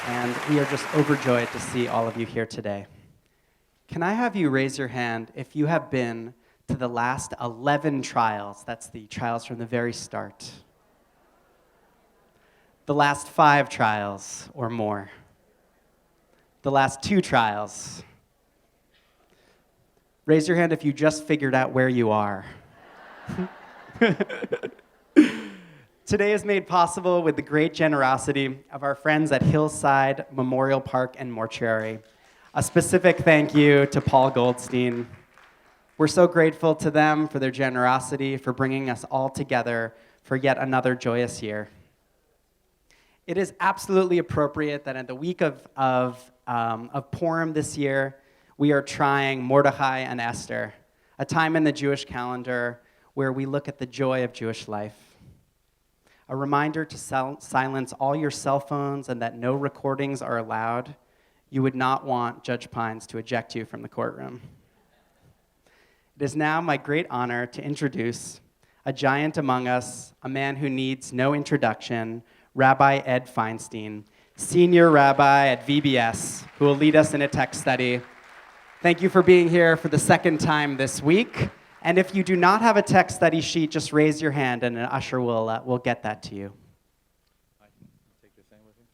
and we are just overjoyed to see all of you here today. Can I have you raise your hand if you have been to the last 11 trials? That's the trials from the very start. The last 5 trials or more. The last 2 trials. Raise your hand if you just figured out where you are. Today is made possible with the great generosity of our friends at Hillside Memorial Park and Mortuary. A specific thank you to Paul Goldstein. We're so grateful to them for their generosity, for bringing us all together for yet another joyous year. It is absolutely appropriate that in the week of Purim this year, we are trying Mordecai and Esther, a time in the Jewish calendar where we look at the joy of Jewish life. A reminder to silence all your cell phones and that no recordings are allowed. You would not want Judge Pines to eject you from the courtroom. It is now my great honor to introduce a giant among us, a man who needs no introduction, Rabbi Ed Feinstein, senior rabbi at VBS, who will lead us in a text study. Thank you for being here for the second time this week. And if you do not have a text study sheet, just raise your hand and an usher will get that to you. I can take this thing with you.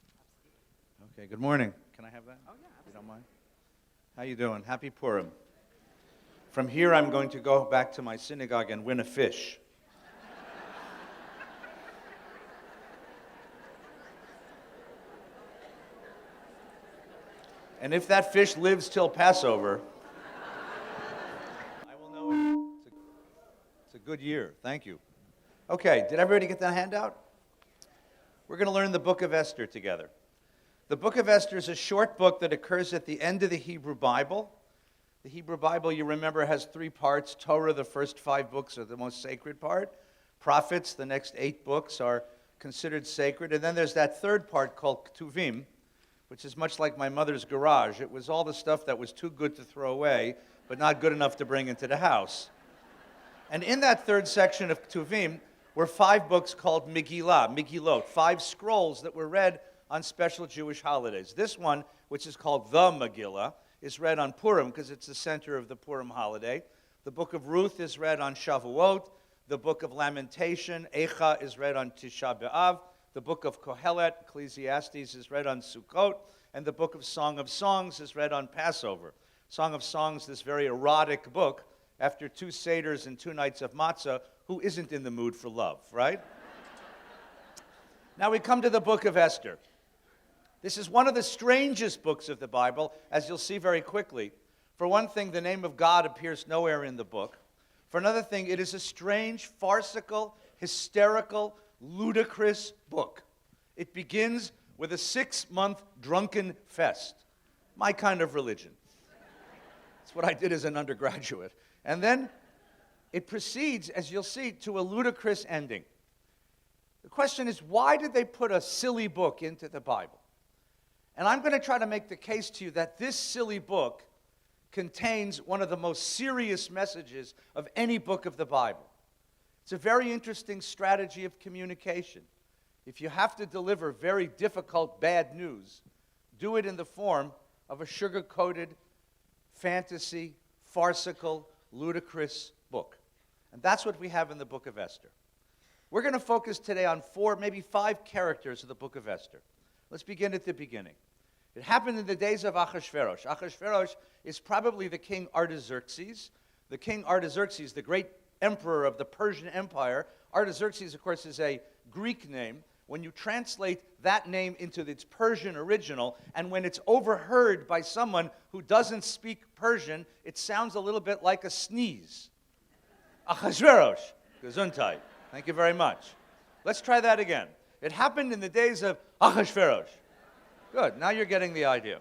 Okay, good morning. Can I have that? Oh, yeah, absolutely. You don't mind? How you doing? Happy Purim. From here, I'm going to go back to my synagogue and win a fish. And if that fish lives till Passover, I will know it's a good year. Thank you. Okay, did everybody get the handout? We're going to learn the book of Esther together. The book of Esther is a short book that occurs at the end of the Hebrew Bible. The Hebrew Bible, you remember, has 3 parts. Torah, the first 5 books, are the most sacred part. Prophets, the next 8 books, are considered sacred. And then there's that third part called Ketuvim, which is much like my mother's garage. It was all the stuff that was too good to throw away, but not good enough to bring into the house. And in that third section of Ketuvim were 5 books called Megillot, 5 scrolls that were read on special Jewish holidays. This one, which is called the Megillah, is read on Purim because it's the center of the Purim holiday. The book of Ruth is read on Shavuot. The book of Lamentation, Eicha, is read on Tisha B'Av. The book of Kohelet, Ecclesiastes, is read on Sukkot, and the book of Song of Songs is read on Passover. Song of Songs, this very erotic book, after 2 seders and 2 nights of matzah, who isn't in the mood for love, right? Now we come to the book of Esther. This is one of the strangest books of the Bible, as you'll see very quickly. For one thing, the name of God appears nowhere in the book. For another thing, it is a strange, farcical, hysterical, ludicrous book. It begins with a 6-month drunken fest. My kind of religion. That's what I did as an undergraduate. And then it proceeds, as you'll see, to a ludicrous ending. The question is, why did they put a silly book into the Bible? And I'm going to try to make the case to you that this silly book contains one of the most serious messages of any book of the Bible. It's a very interesting strategy of communication. If you have to deliver very difficult bad news, do it in the form of a sugar-coated, fantasy, farcical, ludicrous book. And that's what we have in the book of Esther. We're going to focus today on 4, maybe 5 characters of the book of Esther. Let's begin at the beginning. It happened in the days of Ahasuerus. Ahasuerus is probably the king Artaxerxes. The king Artaxerxes, the great emperor of the Persian Empire. Artaxerxes, of course, is a Greek name. When you translate that name into its Persian original, and when it's overheard by someone who doesn't speak Persian, it sounds a little bit like a sneeze. Ahasuerus. Gesundheit. Thank you very much. Let's try that again. It happened in the days of Ahasuerus. Good. Now you're getting the idea.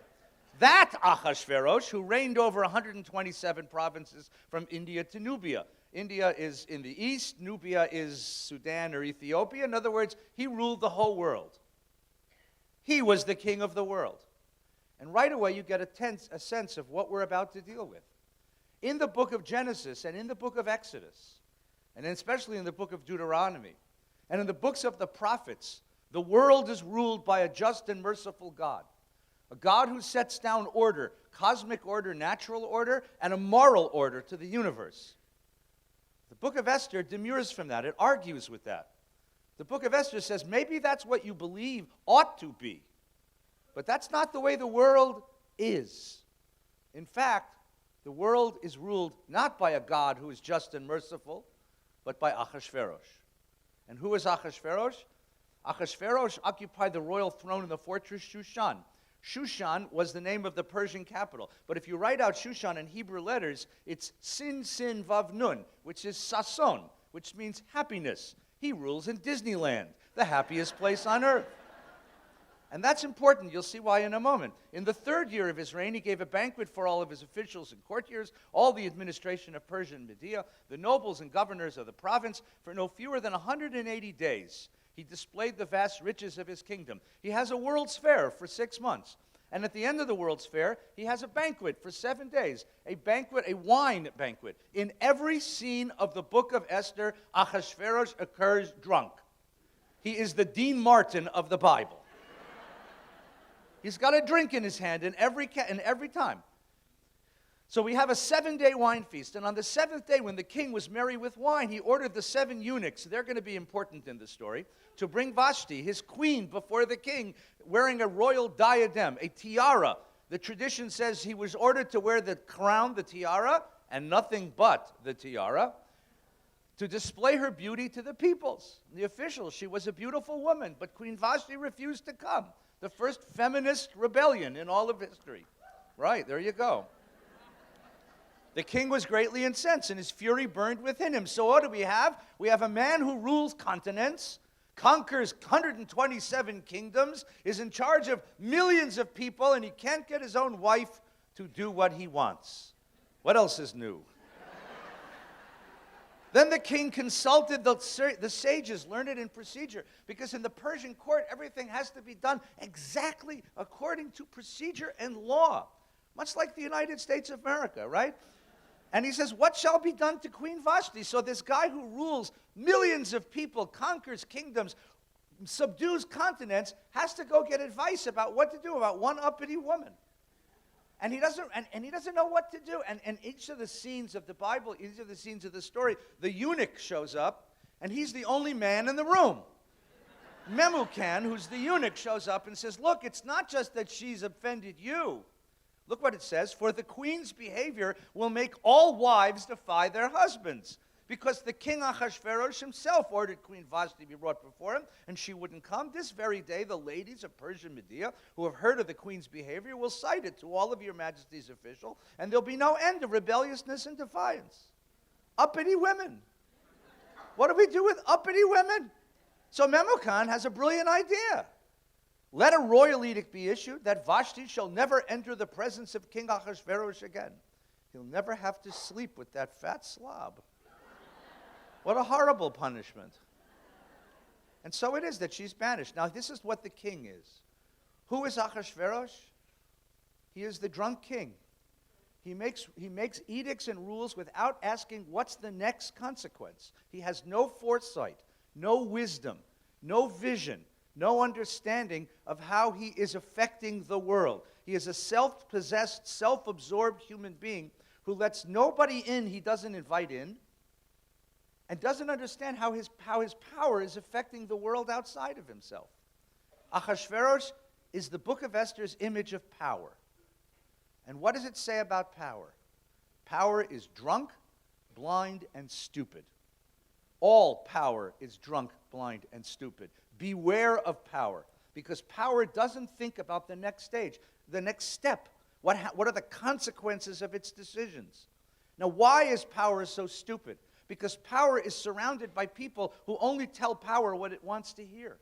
That Ahasuerus, who reigned over 127 provinces from India to Nubia. India is in the east. Nubia is Sudan or Ethiopia. In other words, he ruled the whole world. He was the king of the world. And right away, you get a sense of what we're about to deal with. In the book of Genesis and in the book of Exodus, and especially in the book of Deuteronomy, and in the books of the prophets, the world is ruled by a just and merciful God. A God who sets down order, cosmic order, natural order, and a moral order to the universe. The book of Esther demurs from that. It argues with that. The book of Esther says maybe that's what you believe ought to be, but that's not the way the world is. In fact, the world is ruled not by a God who is just and merciful, but by Achashverosh. And who is Achashverosh? Achashverosh occupied the royal throne in the fortress Shushan. Shushan was the name of the Persian capital. But if you write out Shushan in Hebrew letters, it's Sin Sin Vav Nun, which is Sason, which means happiness. He rules in Disneyland, the happiest place on earth. And that's important. You'll see why in a moment. In the 3rd year of his reign, he gave a banquet for all of his officials and courtiers, all the administration of Persia and Media, the nobles and governors of the province. For no fewer than 180 days, he displayed the vast riches of his kingdom. He has a world's fair for 6 months. And at the end of the world's fair, he has a banquet for 7 days. A banquet, a wine banquet. In every scene of the book of Esther, Achashverosh occurs drunk. He is the Dean Martin of the Bible. He's got a drink in his hand in every time. So we have a 7-day wine feast. And on the 7th day, when the king was merry with wine, he ordered the 7 eunuchs, they're going to be important in the story, to bring Vashti, his queen, before the king, wearing a royal diadem, a tiara. The tradition says he was ordered to wear the crown, the tiara, and nothing but the tiara, to display her beauty to the peoples, the officials. She was a beautiful woman, but Queen Vashti refused to come. The first feminist rebellion in all of history. Right, there you go. The king was greatly incensed, and his fury burned within him. So what do we have? We have a man who rules continents, conquers 127 kingdoms, is in charge of millions of people, and he can't get his own wife to do what he wants. What else is new? Then the king consulted the sages, learned in procedure, because in the Persian court, everything has to be done exactly according to procedure and law, much like the United States of America, right? And he says, what shall be done to Queen Vashti? So this guy who rules millions of people, conquers kingdoms, subdues continents, has to go get advice about what to do about one uppity woman. And he doesn't know what to do. And each of the scenes of the Bible, each of the scenes of the story, the eunuch shows up, and he's the only man in the room. Memucan, who's the eunuch, shows up and says, look, it's not just that she's offended you. Look what it says. For the queen's behavior will make all wives defy their husbands. Because the king Achashverosh himself ordered Queen Vashti to be brought before him, and she wouldn't come. This very day, the ladies of Persia and Media, who have heard of the queen's behavior, will cite it to all of your majesty's official, and there'll be no end of rebelliousness and defiance. Uppity women. What do we do with uppity women? So Memucan has a brilliant idea. Let a royal edict be issued that Vashti shall never enter the presence of King Achashverosh again. He'll never have to sleep with that fat slob. What a horrible punishment. And so it is that she's banished. Now, this is what the king is. Who is Achashverosh? He is the drunk king. He makes edicts and rules without asking what's the next consequence. He has no foresight, no wisdom, no vision, no understanding of how he is affecting the world. He is a self-possessed, self-absorbed human being who lets nobody in he doesn't invite in, and doesn't understand how his power is affecting the world outside of himself. Achashverosh is the book of Esther's image of power. And what does it say about power? Power is drunk, blind, and stupid. All power is drunk, blind, and stupid. Beware of power, because power doesn't think about the next stage, the next step. What are the consequences of its decisions? Now, why is power so stupid? Because power is surrounded by people who only tell power what it wants to hear.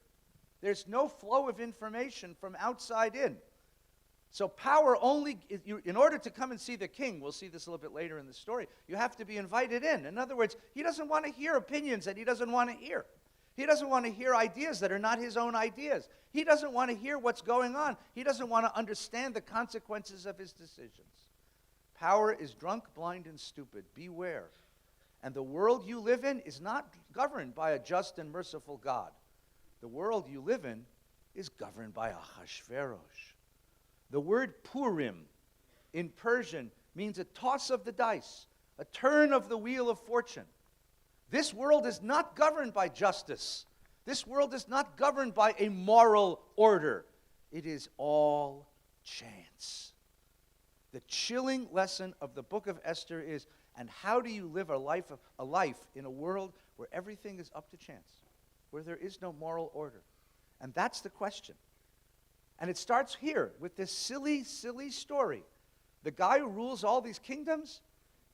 There's no flow of information from outside in. So power only, in order to come and see the king, we'll see this a little bit later in the story, you have to be invited in. In other words, he doesn't want to hear opinions that he doesn't want to hear. He doesn't want to hear ideas that are not his own ideas. He doesn't want to hear what's going on. He doesn't want to understand the consequences of his decisions. Power is drunk, blind, and stupid. Beware. And the world you live in is not governed by a just and merciful God. The world you live in is governed by Achashverosh. The word Purim in Persian means a toss of the dice, a turn of the wheel of fortune. This world is not governed by justice. This world is not governed by a moral order. It is all chance. The chilling lesson of the book of Esther is, and how do you live a life in a world where everything is up to chance, where there is no moral order? And that's the question. And it starts here with this silly, silly story. The guy who rules all these kingdoms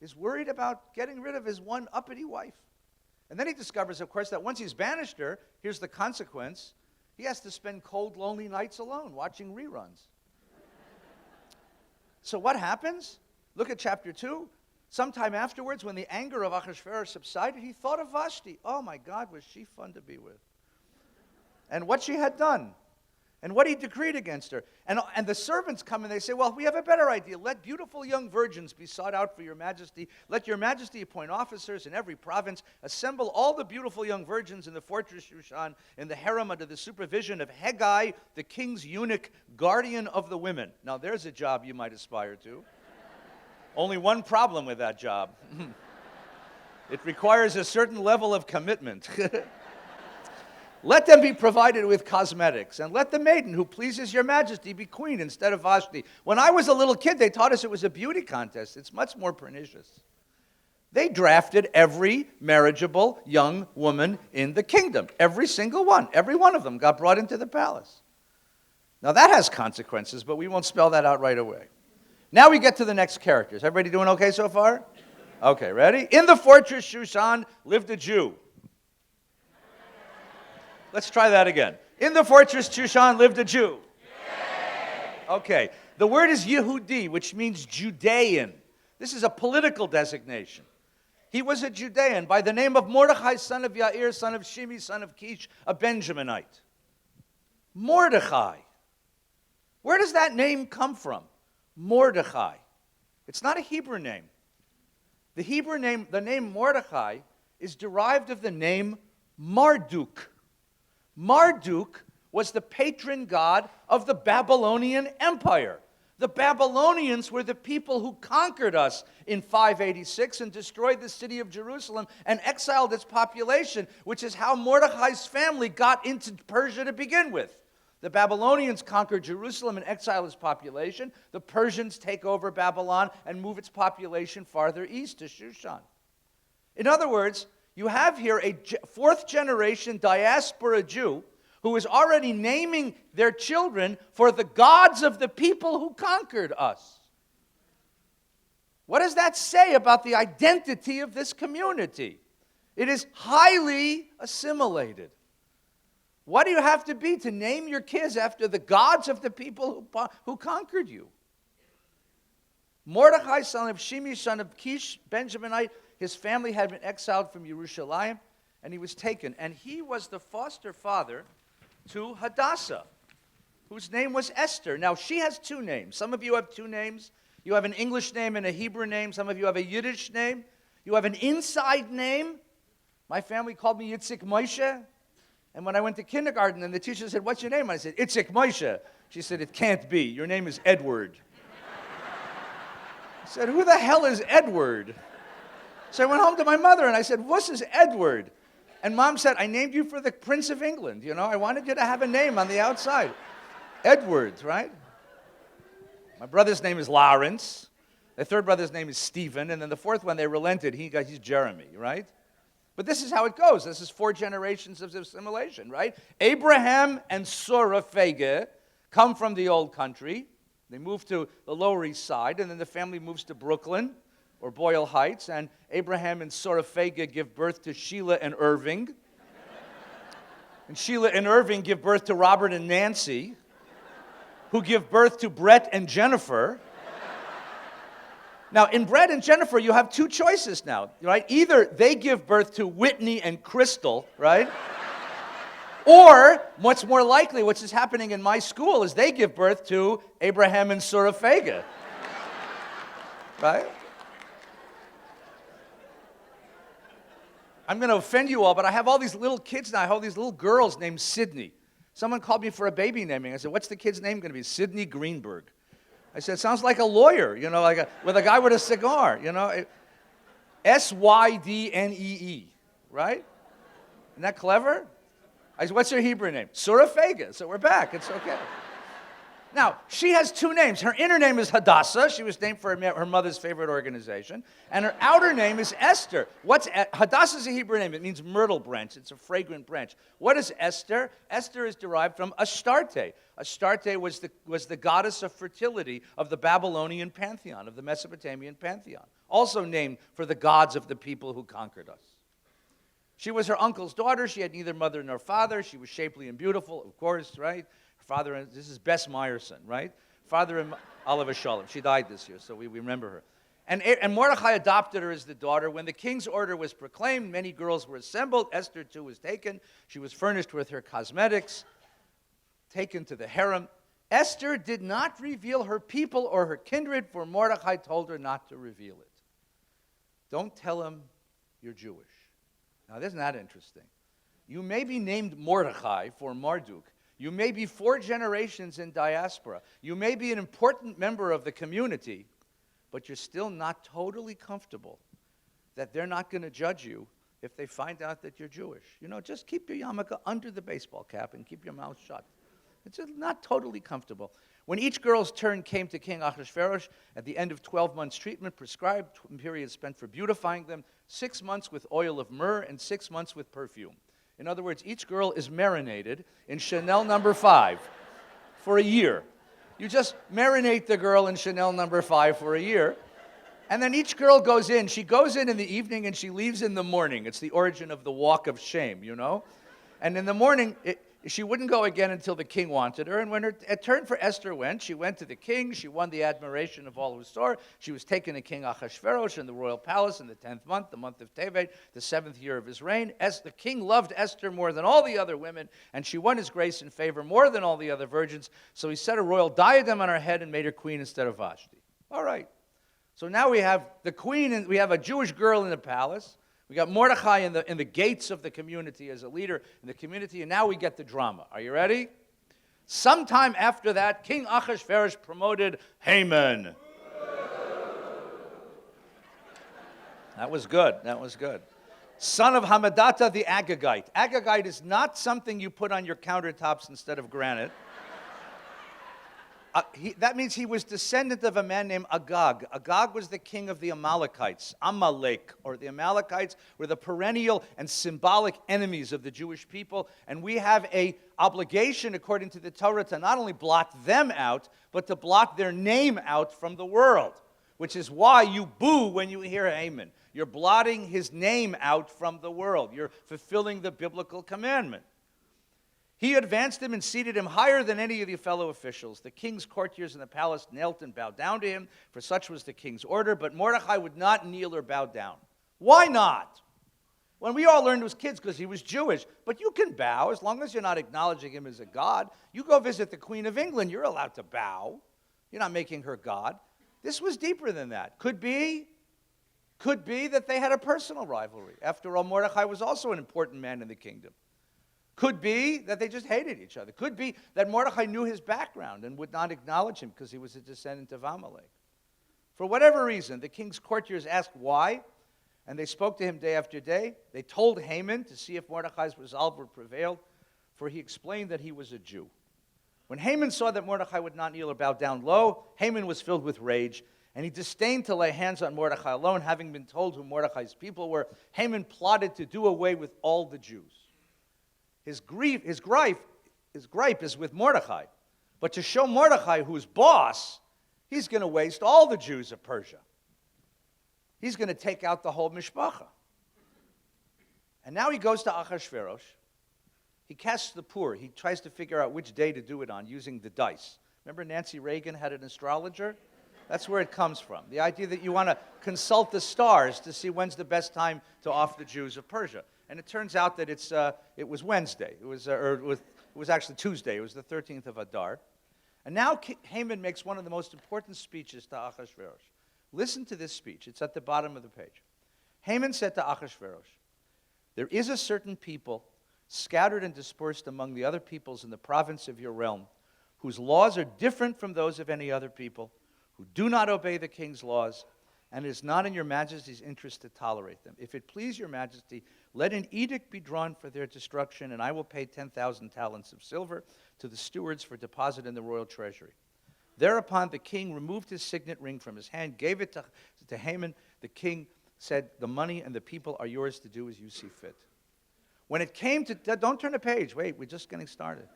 is worried about getting rid of his one uppity wife. And then he discovers, of course, that once he's banished her, here's the consequence. He has to spend cold, lonely nights alone watching reruns. So what happens? Look at chapter 2. Sometime afterwards, when the anger of Ahasuerus subsided, he thought of Vashti. Oh my God, was she fun to be with. And what she had done. And what he decreed against her. And the servants come and they say, well, we have a better idea. Let beautiful young virgins be sought out for your majesty. Let your majesty appoint officers in every province. Assemble all the beautiful young virgins in the fortress Shushan, in the harem under the supervision of Hegai, the king's eunuch, guardian of the women. Now there's a job you might aspire to. Only one problem with that job. It requires a certain level of commitment. Let them be provided with cosmetics, and let the maiden who pleases your majesty be queen instead of Vashti. When I was a little kid, they taught us it was a beauty contest. It's much more pernicious. They drafted every marriageable young woman in the kingdom. Every single one. Every one of them got brought into the palace. Now that has consequences, but we won't spell that out right away. Now we get to the next characters. Everybody doing okay so far? Okay, ready? In the fortress Shushan lived a Jew. Let's try that again. In the fortress Shushan lived a Jew. Yay! Okay. The word is Yehudi, which means Judean. This is a political designation. He was a Judean by the name of Mordecai, son of Yair, son of Shimi, son of Kish, a Benjaminite. Mordecai. Where does that name come from? Mordecai. It's not a Hebrew name. The Hebrew name, the name Mordecai, is derived of the name Marduk. Marduk was the patron god of the Babylonian Empire. The Babylonians were the people who conquered us in 586 and destroyed the city of Jerusalem and exiled its population, which is how Mordecai's family got into Persia to begin with. The Babylonians conquered Jerusalem and exile its population. The Persians take over Babylon and move its population farther east to Shushan. In other words, you have here a fourth-generation diaspora Jew who is already naming their children for the gods of the people who conquered us. What does that say about the identity of this community? It is highly assimilated. What do you have to be to name your kids after the gods of the people who conquered you? Mordechai, son of Shimi, son of Kish, Benjaminite, his family had been exiled from Jerusalem, and he was taken. And he was the foster father to Hadassah, whose name was Esther. Now, she has two names. Some of you have two names. You have an English name and a Hebrew name. Some of you have a Yiddish name. You have an inside name. My family called me Itzik Moshe. And when I went to kindergarten, and the teacher said, "What's your name?" I said, "Itzik Moshe." She said, "It can't be. Your name is Edward." I said, "Who the hell is Edward?" So I went home to my mother, and I said, "What is Edward?" And Mom said, "I named you for the Prince of England. You know, I wanted you to have a name on the outside. Edward, right?" My brother's name is Lawrence. The third brother's name is Stephen. And then the fourth one, they relented. He's Jeremy, right? But this is how it goes. This is 4 generations of assimilation, right? Abraham and Sarah Fege come from the old country. They move to the Lower East Side, and then the family moves to Brooklyn or Boyle Heights, and Abraham and Sarah Fege give birth to Sheila and Irving. And Sheila and Irving give birth to Robert and Nancy, who give birth to Brett and Jennifer. Now, in Brett and Jennifer, you have 2 choices now, right? Either they give birth to Whitney and Crystal, right? Or, what's more likely, which is happening in my school, is they give birth to Abraham and Sarah Fege, right? I'm going to offend you all, but I have all these little kids now. I have all these little girls named Sydney. Someone called me for a baby naming. I said, "What's the kid's name going to be?" "Sydney Greenberg." I said, sounds like a lawyer, with a guy with a cigar, Sydnee, right? Isn't that clever? I said, what's her Hebrew name? Surah Fega. So we're back. It's okay. Now, she has two names. Her inner name is Hadassah. She was named for her mother's favorite organization. And her outer name is Esther. Hadassah is a Hebrew name. It means myrtle branch. It's a fragrant branch. What is Esther? Esther is derived from Astarte. Astarte was the goddess of fertility of the Babylonian pantheon, of the Mesopotamian pantheon, also named for the gods of the people who conquered us. She was her uncle's daughter. She had neither mother nor father. She was shapely and beautiful, of course, right? Father, this is Bess Meyerson, right? Father and Oliver Shalom. She died this year, so we remember her. And Mordecai adopted her as the daughter. When the king's order was proclaimed, many girls were assembled. Esther, too, was taken. She was furnished with her cosmetics, taken to the harem. Esther did not reveal her people or her kindred, for Mordecai told her not to reveal it. Don't tell him you're Jewish. Now, isn't that interesting? You may be named Mordecai for Marduk. You may be 4 generations in diaspora. You may be an important member of the community, but you're still not totally comfortable that they're not going to judge you if they find out that you're Jewish. Just keep your yarmulke under the baseball cap and keep your mouth shut. It's just not totally comfortable. When each girl's turn came to King Ahasuerus, at the end of 12 months' treatment, prescribed periods spent for beautifying them, 6 months with oil of myrrh and 6 months with perfume. In other words, each girl is marinated in Chanel No. 5 for a year. You just marinate the girl in Chanel No. 5 for a year. And then each girl goes in. She goes in the evening and she leaves in the morning. It's the origin of the walk of shame, And in the morning, she wouldn't go again until the king wanted her. And when her turn for Esther went, she went to the king. She won the admiration of all who saw her. She was taken to King Ahasuerus in the royal palace in the 10th month, the month of Tevet, the 7th year of his reign. The king loved Esther more than all the other women, and she won his grace and favor more than all the other virgins. So he set a royal diadem on her head and made her queen instead of Vashti. All right. So now we have the queen, and we have a Jewish girl in the palace. We got Mordecai in the gates of the community as a leader in the community, and now we get the drama. Are you ready? Sometime after that, King Ahasuerus promoted Haman. That was good. Son of Hammedatha the Agagite. Agagite is not something you put on your countertops instead of granite. That means he was descendant of a man named Agag. Agag was the king of the Amalekites. Amalek, or the Amalekites, were the perennial and symbolic enemies of the Jewish people. And we have an obligation, according to the Torah, to not only blot them out, but to blot their name out from the world, which is why you boo when you hear Haman. You're blotting his name out from the world. You're fulfilling the biblical commandment. He advanced him and seated him higher than any of the fellow officials. The king's courtiers in the palace knelt and bowed down to him, for such was the king's order. But Mordecai would not kneel or bow down. Why not? When we all learned as kids, because he was Jewish. But you can bow as long as you're not acknowledging him as a god. You go visit the Queen of England, you're allowed to bow. You're not making her god. This was deeper than that. Could be that they had a personal rivalry. After all, Mordecai was also an important man in the kingdom. Could be that they just hated each other. Could be that Mordecai knew his background and would not acknowledge him because he was a descendant of Amalek. For whatever reason, the king's courtiers asked why, and they spoke to him day after day. They told Haman to see if Mordecai's resolve would prevail, for he explained that he was a Jew. When Haman saw that Mordecai would not kneel or bow down low, Haman was filled with rage, and he disdained to lay hands on Mordecai alone. Having been told who Mordecai's people were, Haman plotted to do away with all the Jews. His gripe is with Mordecai. But to show Mordecai who's boss, he's going to waste all the Jews of Persia. He's going to take out the whole mishpacha. And now he goes to Ahasuerus. He casts the pur. He tries to figure out which day to do it on using the dice. Remember Nancy Reagan had an astrologer? That's where it comes from. The idea that you want to consult the stars to see when's the best time to off the Jews of Persia. And it turns out that it was Wednesday. It was actually Tuesday. It was the 13th of Adar. And now Haman makes one of the most important speeches to Ahasuerus. Listen to this speech. It's at the bottom of the page. Haman said to Ahasuerus, "There is a certain people scattered and dispersed among the other peoples in the province of your realm, whose laws are different from those of any other people, who do not obey the king's laws, and it is not in your majesty's interest to tolerate them. If it please your majesty, let an edict be drawn for their destruction, and I will pay 10,000 talents of silver to the stewards for deposit in the royal treasury. Thereupon the king removed his signet ring from his hand, gave it to Haman. The king said, the money and the people are yours to do as you see fit. When it came to, don't turn the page, wait, we're just getting started.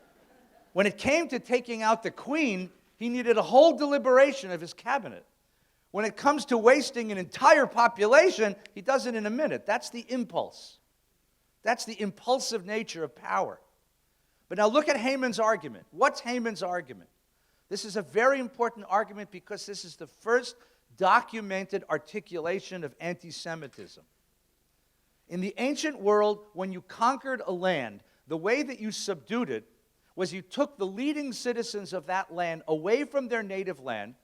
When it came to taking out the queen, he needed a whole deliberation of his cabinet. When it comes to wasting an entire population, he does it in a minute. That's the impulse. That's the impulsive nature of power. But now look at Haman's argument. What's Haman's argument? This is a very important argument because this is the first documented articulation of anti-Semitism. In the ancient world, when you conquered a land, the way that you subdued it was you took the leading citizens of that land away from their native land,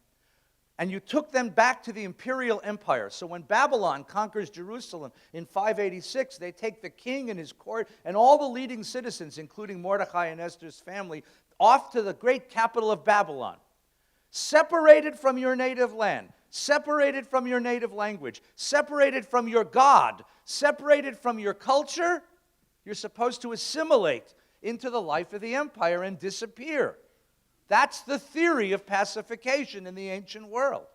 and you took them back to the imperial empire. So when Babylon conquers Jerusalem in 586, they take the king and his court and all the leading citizens, including Mordechai and Esther's family, off to the great capital of Babylon. Separated from your native land, separated from your native language, separated from your God, separated from your culture, you're supposed to assimilate into the life of the empire and disappear. That's the theory of pacification in the ancient world.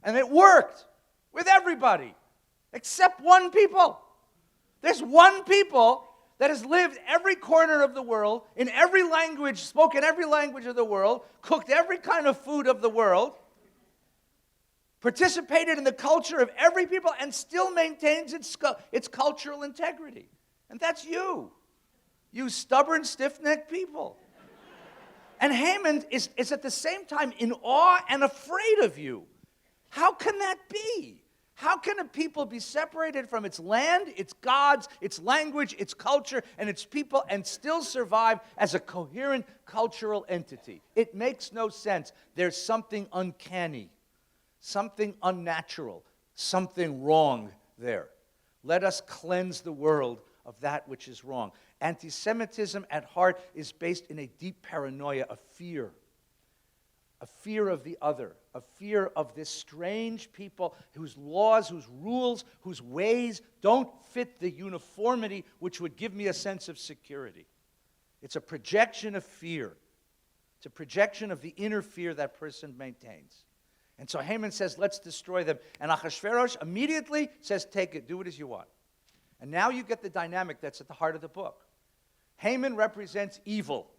And it worked with everybody, except one people. There's one people that has lived every corner of the world, in every language, spoken every language of the world, cooked every kind of food of the world, participated in the culture of every people, and still maintains its cultural integrity. And that's you. You stubborn, stiff-necked people. And Haman is at the same time in awe and afraid of you. How can that be? How can a people be separated from its land, its gods, its language, its culture, and its people, and still survive as a coherent cultural entity? It makes no sense. There's something uncanny, something unnatural, something wrong there. Let us cleanse the world of that which is wrong. Anti-Semitism at heart is based in a deep paranoia, a fear of the other, a fear of this strange people whose laws, whose rules, whose ways don't fit the uniformity which would give me a sense of security. It's a projection of fear. It's a projection of the inner fear that person maintains. And so Haman says, let's destroy them. And Ahasuerus immediately says, take it, do it as you want. And now you get the dynamic that's at the heart of the book. Haman represents evil.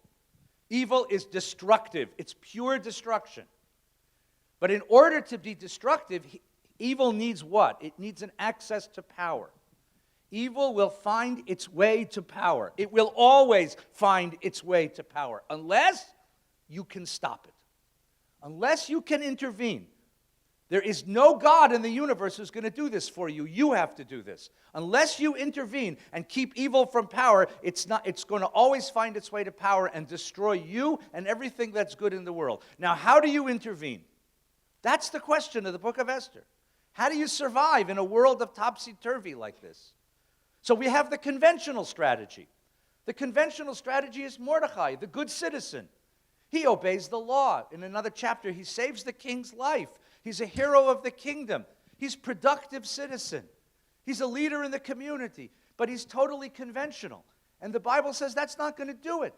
Evil is destructive. It's pure destruction. But in order to be destructive, evil needs what? It needs an access to power. Evil will find its way to power. It will always find its way to power unless you can stop it. Unless you can intervene. There is no God in the universe who's going to do this for you. You have to do this. Unless you intervene and keep evil from power, it's going to always find its way to power and destroy you and everything that's good in the world. Now, how do you intervene? That's the question of the book of Esther. How do you survive in a world of topsy-turvy like this? So we have the conventional strategy. The conventional strategy is Mordecai, the good citizen. He obeys the law. In another chapter, he saves the king's life. He's a hero of the kingdom. He's a productive citizen. He's a leader in the community. But he's totally conventional. And the Bible says that's not going to do it.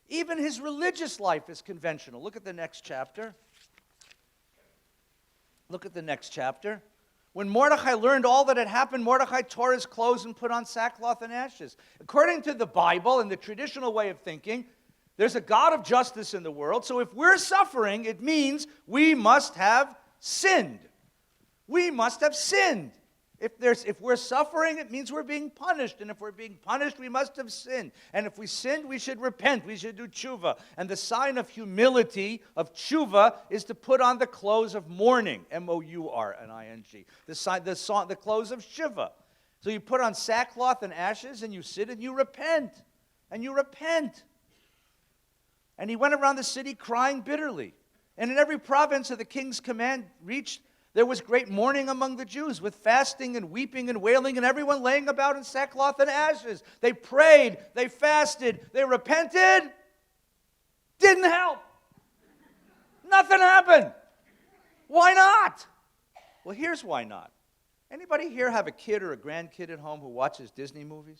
Even his religious life is conventional. Look at the next chapter. Look at the next chapter. When Mordecai learned all that had happened, Mordecai tore his clothes and put on sackcloth and ashes. According to the Bible and the traditional way of thinking, there's a God of justice in the world, so if we're suffering, it means we must have sinned. We must have sinned. If we're suffering, it means we're being punished, and if we're being punished, we must have sinned. And if we sinned, we should repent, we should do tshuva. And the sign of humility, of tshuva, is to put on the clothes of mourning, M-O-U-R-N-I-N-G, the clothes of shiva. So you put on sackcloth and ashes, and you sit and you repent, and you repent. And he went around the city crying bitterly. And in every province of the king's command reached, there was great mourning among the Jews, with fasting and weeping and wailing, and everyone laying about in sackcloth and ashes. They prayed, they fasted, they repented. Didn't help. Nothing happened. Why not? Well, here's why not. Anybody here have a kid or a grandkid at home who watches Disney movies?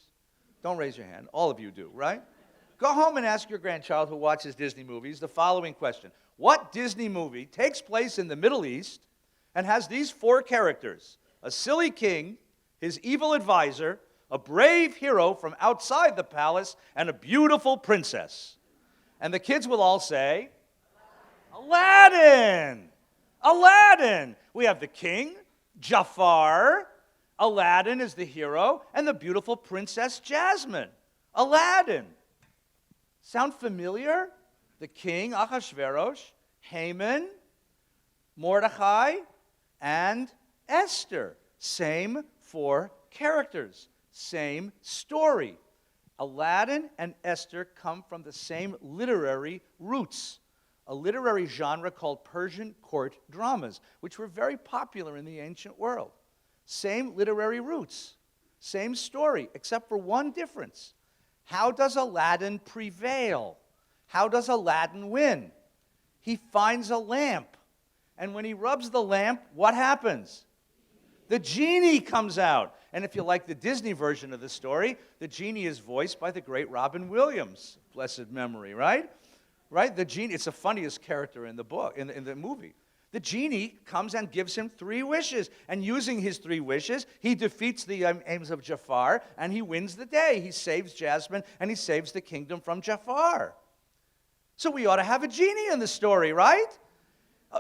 Don't raise your hand. All of you do, right? Go home and ask your grandchild who watches Disney movies the following question. What Disney movie takes place in the Middle East and has these four characters? A silly king, his evil advisor, a brave hero from outside the palace, and a beautiful princess. And the kids will all say, Aladdin! Aladdin! We have the king, Jafar. Aladdin is the hero, and the beautiful princess Jasmine. Aladdin. Sound familiar? The king, Ahasuerus, Haman, Mordecai, and Esther. Same four characters. Same story. Aladdin and Esther come from the same literary roots, a literary genre called Persian court dramas, which were very popular in the ancient world. Same literary roots, same story, except for one difference. How does Aladdin prevail? How does Aladdin win? He finds a lamp, and when he rubs the lamp, what happens? The genie comes out. And if you like the Disney version of the story, the genie is voiced by the great Robin Williams, blessed memory, right? Right? The genie, it's the funniest character in the book, in the movie. The genie comes and gives him 3 wishes. And using his 3 wishes, he defeats the aims of Jafar, and he wins the day. He saves Jasmine, and he saves the kingdom from Jafar. So we ought to have a genie in the story, right?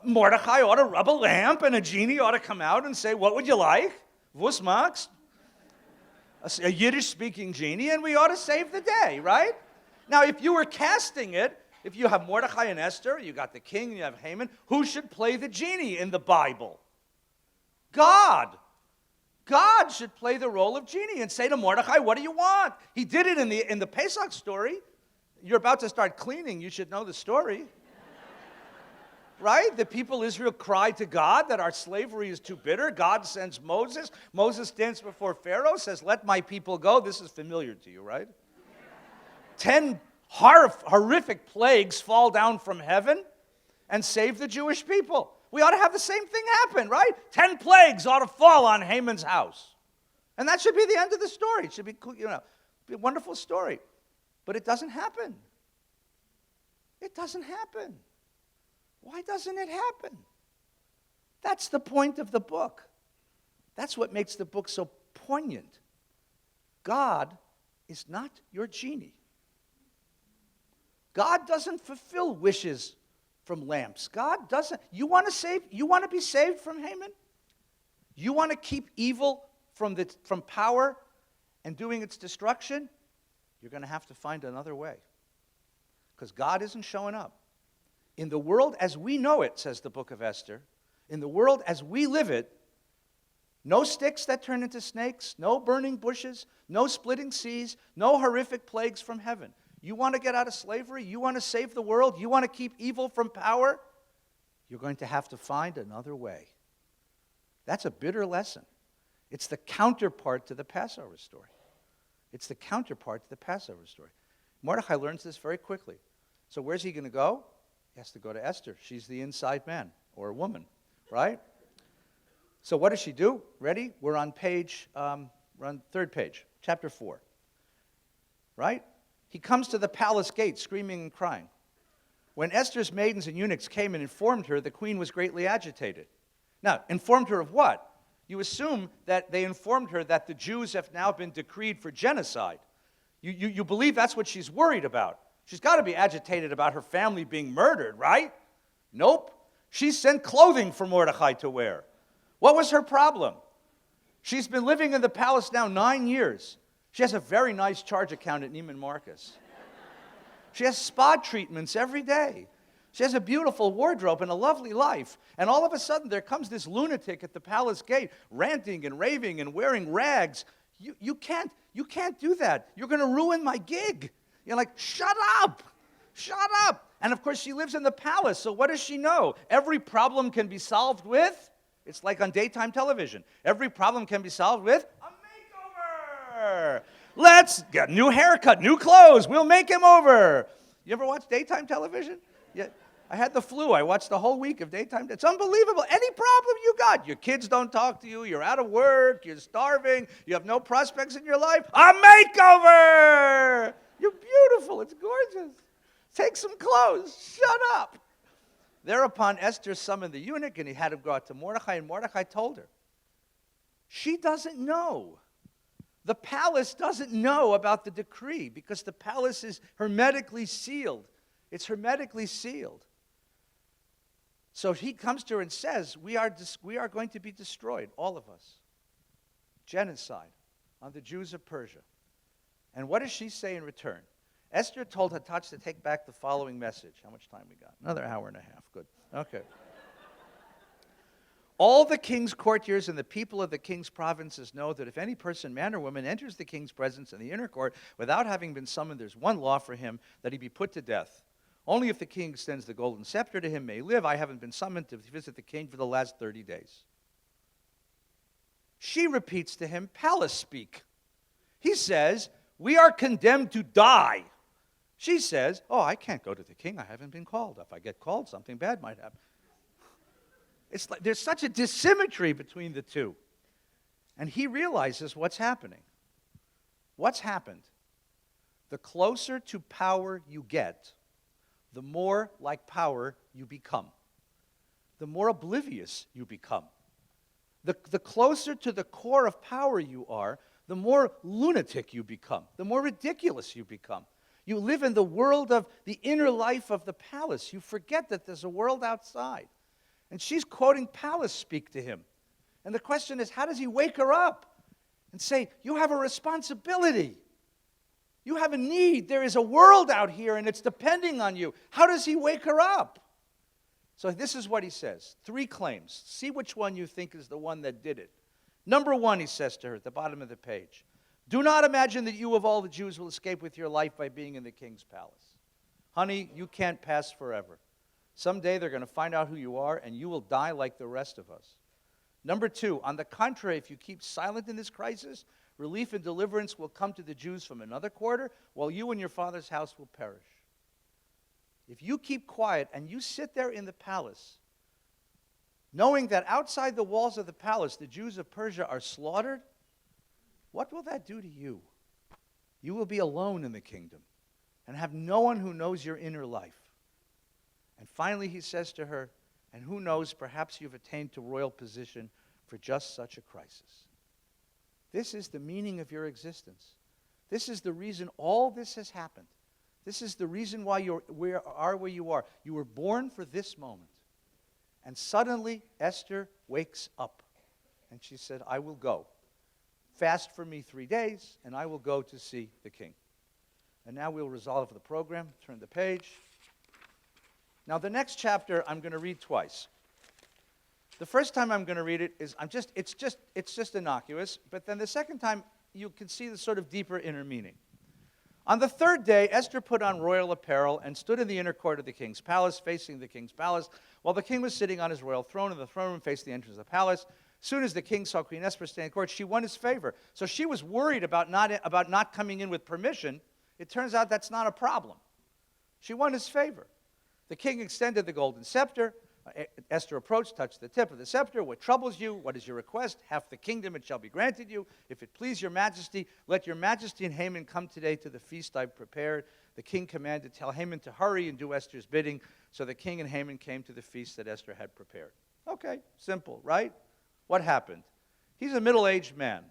Mordecai ought to rub a lamp, and a genie ought to come out and say, what would you like? Was magst? A Yiddish-speaking genie, and we ought to save the day, right? Now, if you were casting it, if you have Mordecai and Esther, you got the king, and you have Haman, who should play the genie in the Bible? God. God should play the role of genie and say to Mordecai, what do you want? He did it in the Pesach story. You're about to start cleaning. You should know the story. Right? The people of Israel cry to God that our slavery is too bitter. God sends Moses. Moses stands before Pharaoh, says, let my people go. This is familiar to you, right? 10 horrific plagues fall down from heaven and save the Jewish people. We ought to have the same thing happen, right? 10 plagues ought to fall on Haman's house. And that should be the end of the story. It should be, be a wonderful story. But it doesn't happen. It doesn't happen. Why doesn't it happen? That's the point of the book. That's what makes the book so poignant. God is not your genie. God doesn't fulfill wishes from lamps. God doesn't. You want to be saved from Haman? You want to keep evil from power and doing its destruction? You're going to have to find another way. Because God isn't showing up. In the world as we know it, says the book of Esther, in the world as we live it, no sticks that turn into snakes, no burning bushes, no splitting seas, no horrific plagues from heaven. You want to get out of slavery? You want to save the world? You want to keep evil from power? You're going to have to find another way. That's a bitter lesson. It's the counterpart to the Passover story. It's the counterpart to the Passover story. Mordecai learns this very quickly. So where's he going to go? He has to go to Esther. She's the inside man or woman, right? So what does she do? Ready? We're on third page, chapter 4, right? He comes to the palace gate screaming and crying. When Esther's maidens and eunuchs came and informed her, the queen was greatly agitated. Now, informed her of what? You assume that they informed her that the Jews have now been decreed for genocide. You believe that's what she's worried about. She's got to be agitated about her family being murdered, right? Nope. She sent clothing for Mordecai to wear. What was her problem? She's been living in the palace now 9 years. She has a very nice charge account at Neiman Marcus. She has spa treatments every day. She has a beautiful wardrobe and a lovely life. And all of a sudden, there comes this lunatic at the palace gate, ranting and raving and wearing rags. You can't do that. You're going to ruin my gig. You're like, shut up. Shut up. And of course, she lives in the palace, so what does she know? Every problem can be solved with, it's like on daytime television. Every problem can be solved with a makeover. Let's get a new haircut, new clothes. We'll make him over. You ever watch daytime television? Yeah. I had the flu. I watched the whole week of daytime. It's unbelievable. Any problem you got, your kids don't talk to you, you're out of work, you're starving, you have no prospects in your life, a makeover! You're beautiful. It's gorgeous. Take some clothes. Shut up. Thereupon Esther summoned the eunuch, and he had him go out to Mordecai, and Mordecai told her. She doesn't know. The palace doesn't know about the decree because the palace is hermetically sealed. It's hermetically sealed. So he comes to her and says, we are going to be destroyed, all of us. Genocide on the Jews of Persia. And what does she say in return? Esther told Hatatch to take back the following message. How much time we got? Another hour and a half. Good. Okay. All the king's courtiers and the people of the king's provinces know that if any person, man or woman, enters the king's presence in the inner court without having been summoned, there's one law for him, that he be put to death. Only if the king extends the golden scepter to him may he live. I haven't been summoned to visit the king for the last 30 days. She repeats to him palace speak. He says, we are condemned to die. She says, oh, I can't go to the king. I haven't been called. If I get called, something bad might happen. It's like there's such a dissymmetry between the two. And he realizes what's happening. What's happened? The closer to power you get, the more like power you become. The more oblivious you become. The closer to the core of power you are, the more lunatic you become, the more ridiculous you become. You live in the world of the inner life of the palace. You forget that there's a world outside. And she's quoting palace speak to him. And the question is, how does he wake her up and say, you have a responsibility. You have a need. There is a world out here, and it's depending on you. How does he wake her up? So this is what he says. 3 claims. See which one you think is the one that did it. Number 1, he says to her at the bottom of the page, do not imagine that you of all the Jews will escape with your life by being in the king's palace. Honey, you can't pass forever. Someday they're going to find out who you are, and you will die like the rest of us. Number 2, on the contrary, if you keep silent in this crisis, relief and deliverance will come to the Jews from another quarter, while you and your father's house will perish. If you keep quiet and you sit there in the palace, knowing that outside the walls of the palace, the Jews of Persia are slaughtered, what will that do to you? You will be alone in the kingdom and have no one who knows your inner life. And finally, he says to her, and who knows, perhaps you've attained to royal position for just such a crisis. This is the meaning of your existence. This is the reason all this has happened. This is the reason why you are where you are. You were born for this moment. And suddenly, Esther wakes up. And she said, I will go. Fast for me 3 days, and I will go to see the king. And now we'll resolve the program. Turn the page. Now, the next chapter I'm going to read twice. The first time I'm going to read it is it's just innocuous, but then the second time you can see the sort of deeper inner meaning. On the 3rd day, Esther put on royal apparel and stood in the inner court of the king's palace, facing the king's palace, while the king was sitting on his royal throne, and the throne room faced the entrance of the palace. As soon as the king saw Queen Esther stand in court, she won his favor. So she was worried about not coming in with permission. It turns out that's not a problem. She won his favor. The king extended the golden scepter. Esther approached, touched the tip of the scepter. What troubles you? What is your request? Half the kingdom, it shall be granted you. If it please your majesty, let your majesty and Haman come today to the feast I've prepared. The king commanded, tell Haman to hurry and do Esther's bidding. So the king and Haman came to the feast that Esther had prepared. Okay, simple, right? What happened? He's a middle-aged man.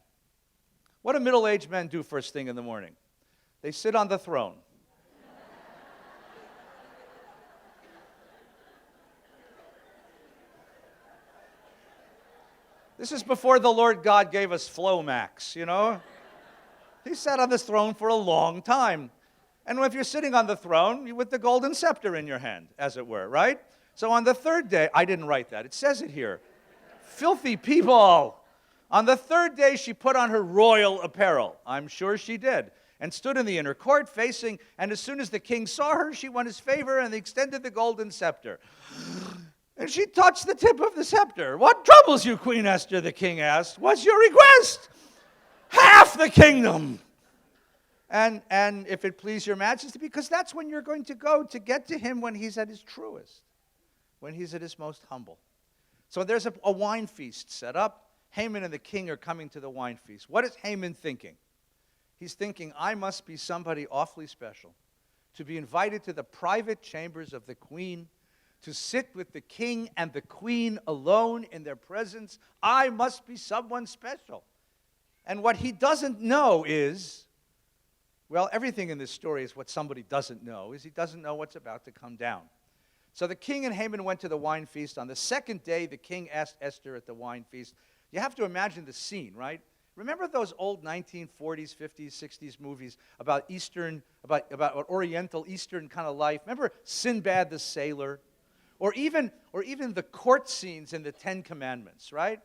What do middle-aged men do first thing in the morning? They sit on the throne. This is before the Lord God gave us Flomax, you know? He sat on this throne for a long time. And if you're sitting on the throne, with the golden scepter in your hand, as it were, right? So on the 3rd day, I didn't write that. It says it here. Filthy people. On the 3rd day, she put on her royal apparel. I'm sure she did. And stood in the inner court facing, and as soon as the king saw her, she won his favor and extended the golden scepter. And she touched the tip of the scepter. What troubles you, Queen Esther, the king asked. What's your request? Half the kingdom. And if it please your majesty, because that's when you're going to go to get to him when he's at his truest, when he's at his most humble. So there's a wine feast set up. Haman and the king are coming to the wine feast. What is Haman thinking? He's thinking, I must be somebody awfully special to be invited to the private chambers of the queen, to sit with the king and the queen alone in their presence. I must be someone special. And what he doesn't know is, well, everything in this story is what somebody doesn't know, is he doesn't know what's about to come down. So the king and Haman went to the wine feast. On the second day, the king asked Esther at the wine feast. You have to imagine the scene, right? Remember those old 1940s, 50s, 60s movies about Eastern, about Oriental, Eastern kind of life? Remember Sinbad the Sailor? Or even the court scenes in the Ten Commandments, right?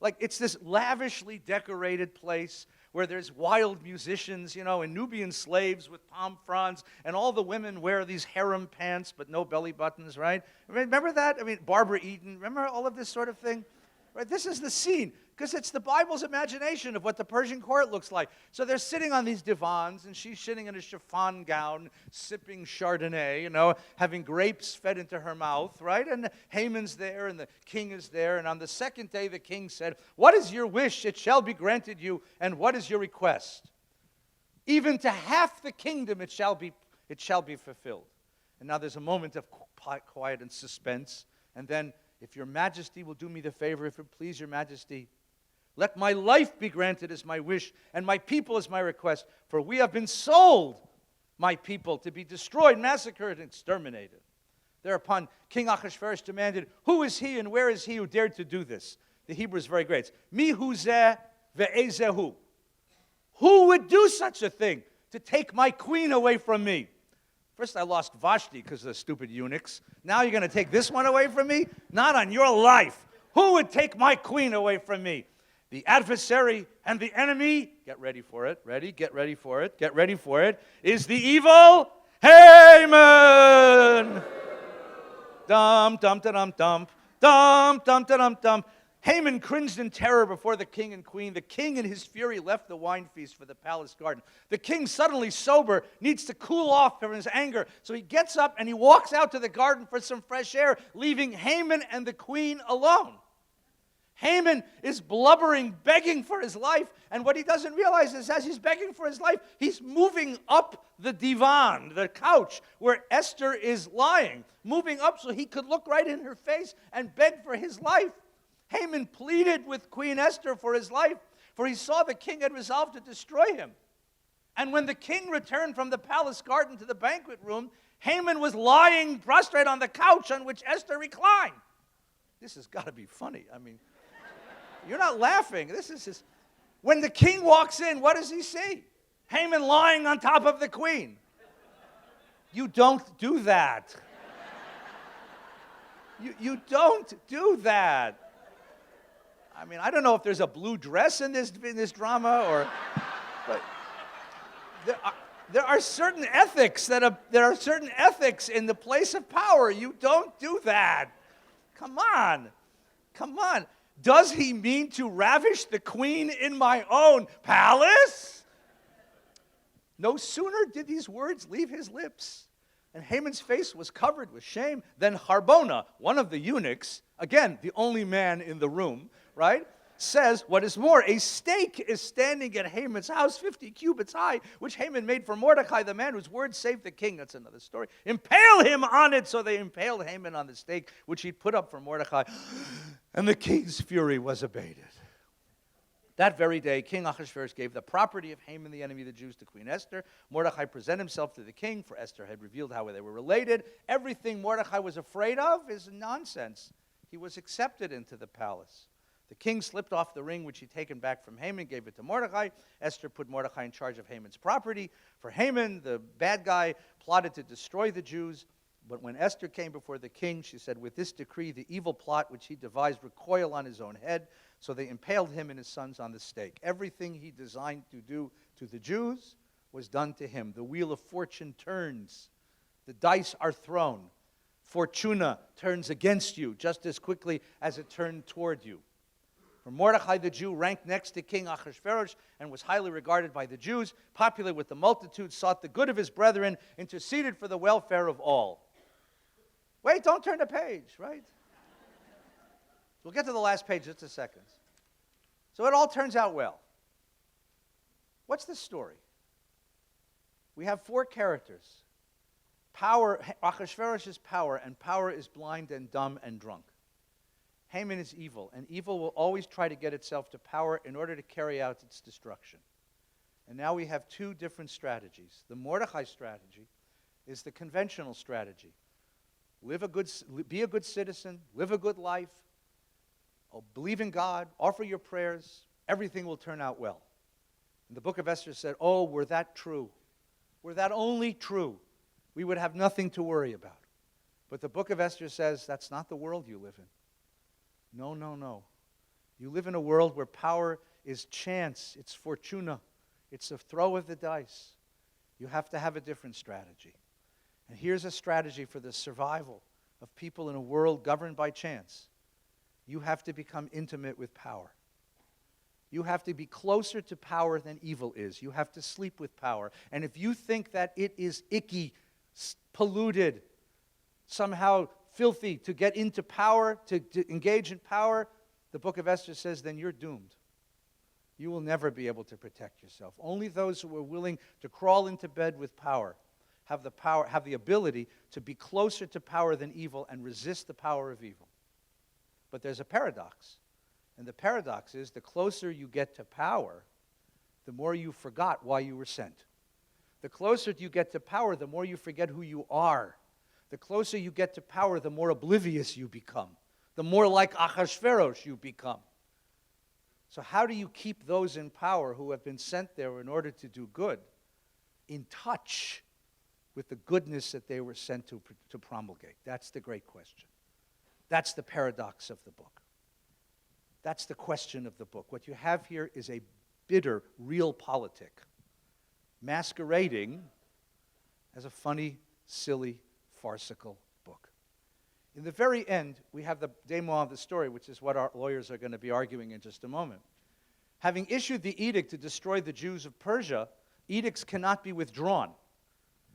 Like it's this lavishly decorated place where there's wild musicians, and Nubian slaves with palm fronds, and all the women wear these harem pants but no belly buttons, right? Remember that? I mean, Barbara Eden, remember all of this sort of thing? Right? This is the scene, because it's the Bible's imagination of what the Persian court looks like. So they're sitting on these divans, and she's sitting in a chiffon gown, sipping Chardonnay, having grapes fed into her mouth, right? And Haman's there, and the king is there. And on the second day, the king said, what is your wish? It shall be granted you. And what is your request? Even to half the kingdom it shall be fulfilled. And now there's a moment of quiet and suspense. And then, if your majesty will do me the favor, if it please your majesty, let my life be granted as my wish, and my people as my request. For we have been sold, my people, to be destroyed, massacred, and exterminated. Thereupon King Ahasuerus demanded, who is he and where is he who dared to do this? The Hebrew is very great. It's, mi hu zeh ve'ezehu. Who would do such a thing, to take my queen away from me? First I lost Vashti because of the stupid eunuchs. Now you're going to take this one away from me? Not on your life. Who would take my queen away from me? The adversary and the enemy, get ready for it, get ready for it, is the evil Haman. Dum, dum, dum, dum, dum, dum, dum, dum. Haman cringed in terror before the king and queen. The king in his fury left the wine feast for the palace garden. The king, suddenly sober, needs to cool off from his anger. So he gets up and he walks out to the garden for some fresh air, leaving Haman and the queen alone. Haman is blubbering, begging for his life. And what he doesn't realize is as he's begging for his life, he's moving up the divan, the couch, where Esther is lying. Moving up so he could look right in her face and beg for his life. Haman pleaded with Queen Esther for his life, for he saw the king had resolved to destroy him. And when the king returned from the palace garden to the banquet room, Haman was lying prostrate on the couch on which Esther reclined. This has got to be funny. I mean, you're not laughing. This is just... When the king walks in, what does he see? Haman lying on top of the queen. You don't do that. You don't do that. I mean, I don't know if there's a blue dress in this drama, but there are certain ethics there are certain ethics in the place of power. You don't do that. Come on. Does he mean to ravish the queen in my own palace? No sooner did these words leave his lips, and Haman's face was covered with shame, than Harbona, one of the eunuchs, again, the only man in the room, right, says, what is more, a stake is standing at Haman's house, 50 cubits high, which Haman made for Mordecai, the man whose word saved the king. That's another story. Impale him on it. So they impaled Haman on the stake, which he'd put up for Mordecai. And the king's fury was abated. That very day, King Ahasuerus gave the property of Haman, the enemy of the Jews, to Queen Esther. Mordecai presented himself to the king, for Esther had revealed how they were related. Everything Mordecai was afraid of is nonsense. He was accepted into the palace. The king slipped off the ring which he'd taken back from Haman, gave it to Mordecai. Esther put Mordecai in charge of Haman's property. For Haman, the bad guy, plotted to destroy the Jews. But when Esther came before the king, she said, with this decree, the evil plot which he devised recoil on his own head. So they impaled him and his sons on the stake. Everything he designed to do to the Jews was done to him. The wheel of fortune turns. The dice are thrown. Fortuna turns against you just as quickly as it turned toward you. For Mordecai the Jew ranked next to King Ahasuerus and was highly regarded by the Jews, popular with the multitude, sought the good of his brethren, interceded for the welfare of all. Wait, don't turn the page, right? We'll get to the last page in just a second. So it all turns out well. What's the story? We have 4 characters. Power, Ahasuerus is power, and power is blind and dumb and drunk. Haman is evil, and evil will always try to get itself to power in order to carry out its destruction. And now we have 2 different strategies. The Mordechai strategy is the conventional strategy. Be a good citizen, live a good life, believe in God, offer your prayers, everything will turn out well. And the book of Esther said, oh, were that true, were that only true, we would have nothing to worry about. But the book of Esther says that's not the world you live in. No, no, no. You live in a world where power is chance, it's fortuna, it's a throw of the dice. You have to have a different strategy. And here's a strategy for the survival of people in a world governed by chance. You have to become intimate with power. You have to be closer to power than evil is. You have to sleep with power. And if you think that it is icky, polluted, somehow filthy to get into power, to engage in power, the book of Esther says, then you're doomed. You will never be able to protect yourself. Only those who are willing to crawl into bed with power have the ability to be closer to power than evil and resist the power of evil. But there's a paradox. And the paradox is the closer you get to power, the more you forgot why you were sent. The closer you get to power, the more you forget who you are. The closer you get to power, the more oblivious you become. The more like Ahasuerus you become. So how do you keep those in power who have been sent there in order to do good in touch with the goodness that they were sent to promulgate? That's the great question. That's the paradox of the book. That's the question of the book. What you have here is a bitter, real politic masquerading as a funny, silly, farcical book. In the very end, we have the denouement of the story, which is what our lawyers are going to be arguing in just a moment. Having issued the edict to destroy the Jews of Persia, edicts cannot be withdrawn.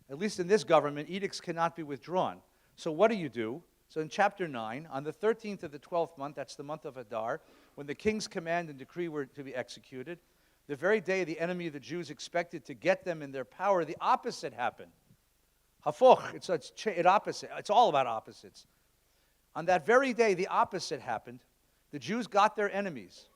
At least in this government, edicts cannot be withdrawn. So what do? So in chapter 9, on the 13th of the 12th month, that's the month of Adar, when the king's command and decree were to be executed, the very day the enemy of the Jews expected to get them in their power, the opposite happened. Hafoch, it's opposite. It's all about opposites. On that very day, the opposite happened. The Jews got their enemies.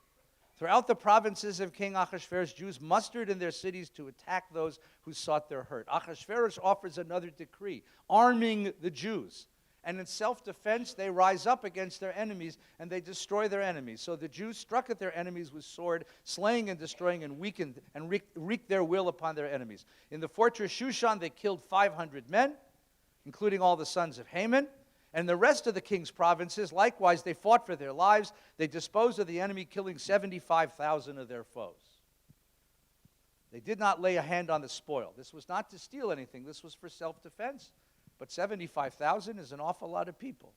Throughout the provinces of King Ahasuerus, Jews mustered in their cities to attack those who sought their hurt. Ahasuerus offers another decree, arming the Jews. And in self-defense, they rise up against their enemies, and they destroy their enemies. So the Jews struck at their enemies with sword, slaying and destroying and weakened and wreaked their will upon their enemies. In the fortress Shushan, they killed 500 men, including all the sons of Haman. And the rest of the king's provinces, likewise, they fought for their lives. They disposed of the enemy, killing 75,000 of their foes. They did not lay a hand on the spoil. This was not to steal anything. This was for self-defense. But 75,000 is an awful lot of people.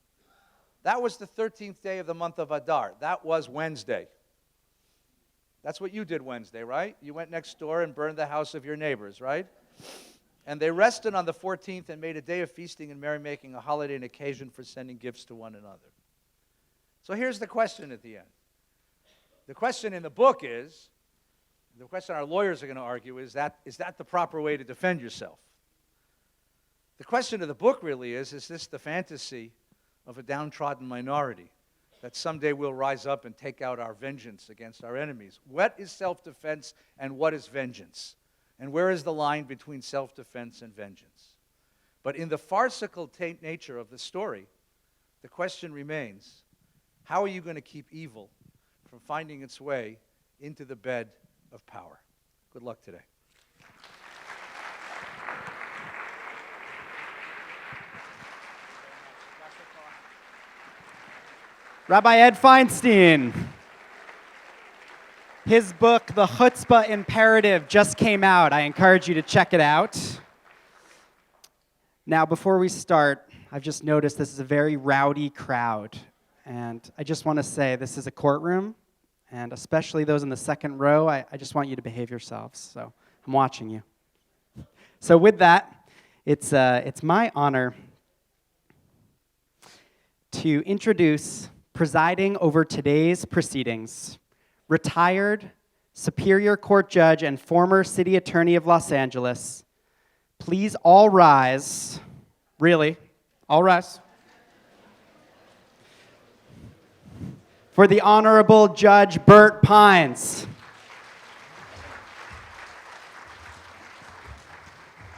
That was the 13th day of the month of Adar. That was Wednesday. That's what you did Wednesday, right? You went next door and burned the house of your neighbors, right? And they rested on the 14th and made a day of feasting and merrymaking, a holiday and occasion for sending gifts to one another. So here's the question at the end. The question in the book is, the question our lawyers are going to argue is that the proper way to defend yourself? The question of the book really is this the fantasy of a downtrodden minority that someday we'll rise up and take out our vengeance against our enemies? What is self-defense and what is vengeance? And where is the line between self-defense and vengeance? But in the farcical nature of the story, the question remains, how are you going to keep evil from finding its way into the bed of power? Good luck today. Rabbi Ed Feinstein. His book, The Chutzpah Imperative, just came out. I encourage you to check it out. Now, before we start, I've just noticed this is a very rowdy crowd. And I just want to say this is a courtroom, and especially those in the second row, I just want you to behave yourselves. So I'm watching you. So with that, it's my honor to introduce, presiding over today's proceedings, retired Superior Court Judge and former City Attorney of Los Angeles. Please all rise. Really, all rise. For the Honorable Judge Burt Pines.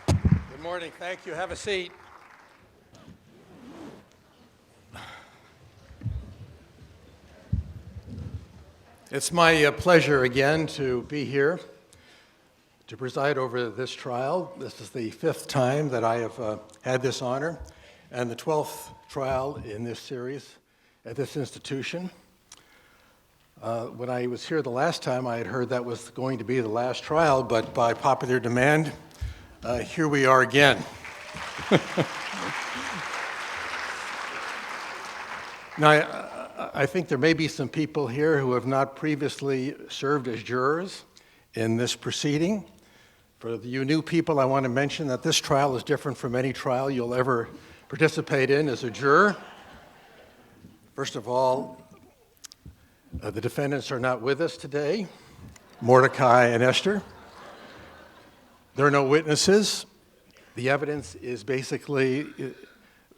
Good morning. Thank you. Have a seat. It's my pleasure again to be here to preside over this trial. This is the 5th time that I have had this honor and the 12th trial in this series at this institution. When I was here the last time, I had heard that was going to be the last trial, but by popular demand, here we are again. Now, I think there may be some people here who have not previously served as jurors in this proceeding. For you new people, I want to mention that this trial is different from any trial you'll ever participate in as a juror. First of all, the defendants are not with us today, Mordecai and Esther. There are no witnesses. The evidence is basically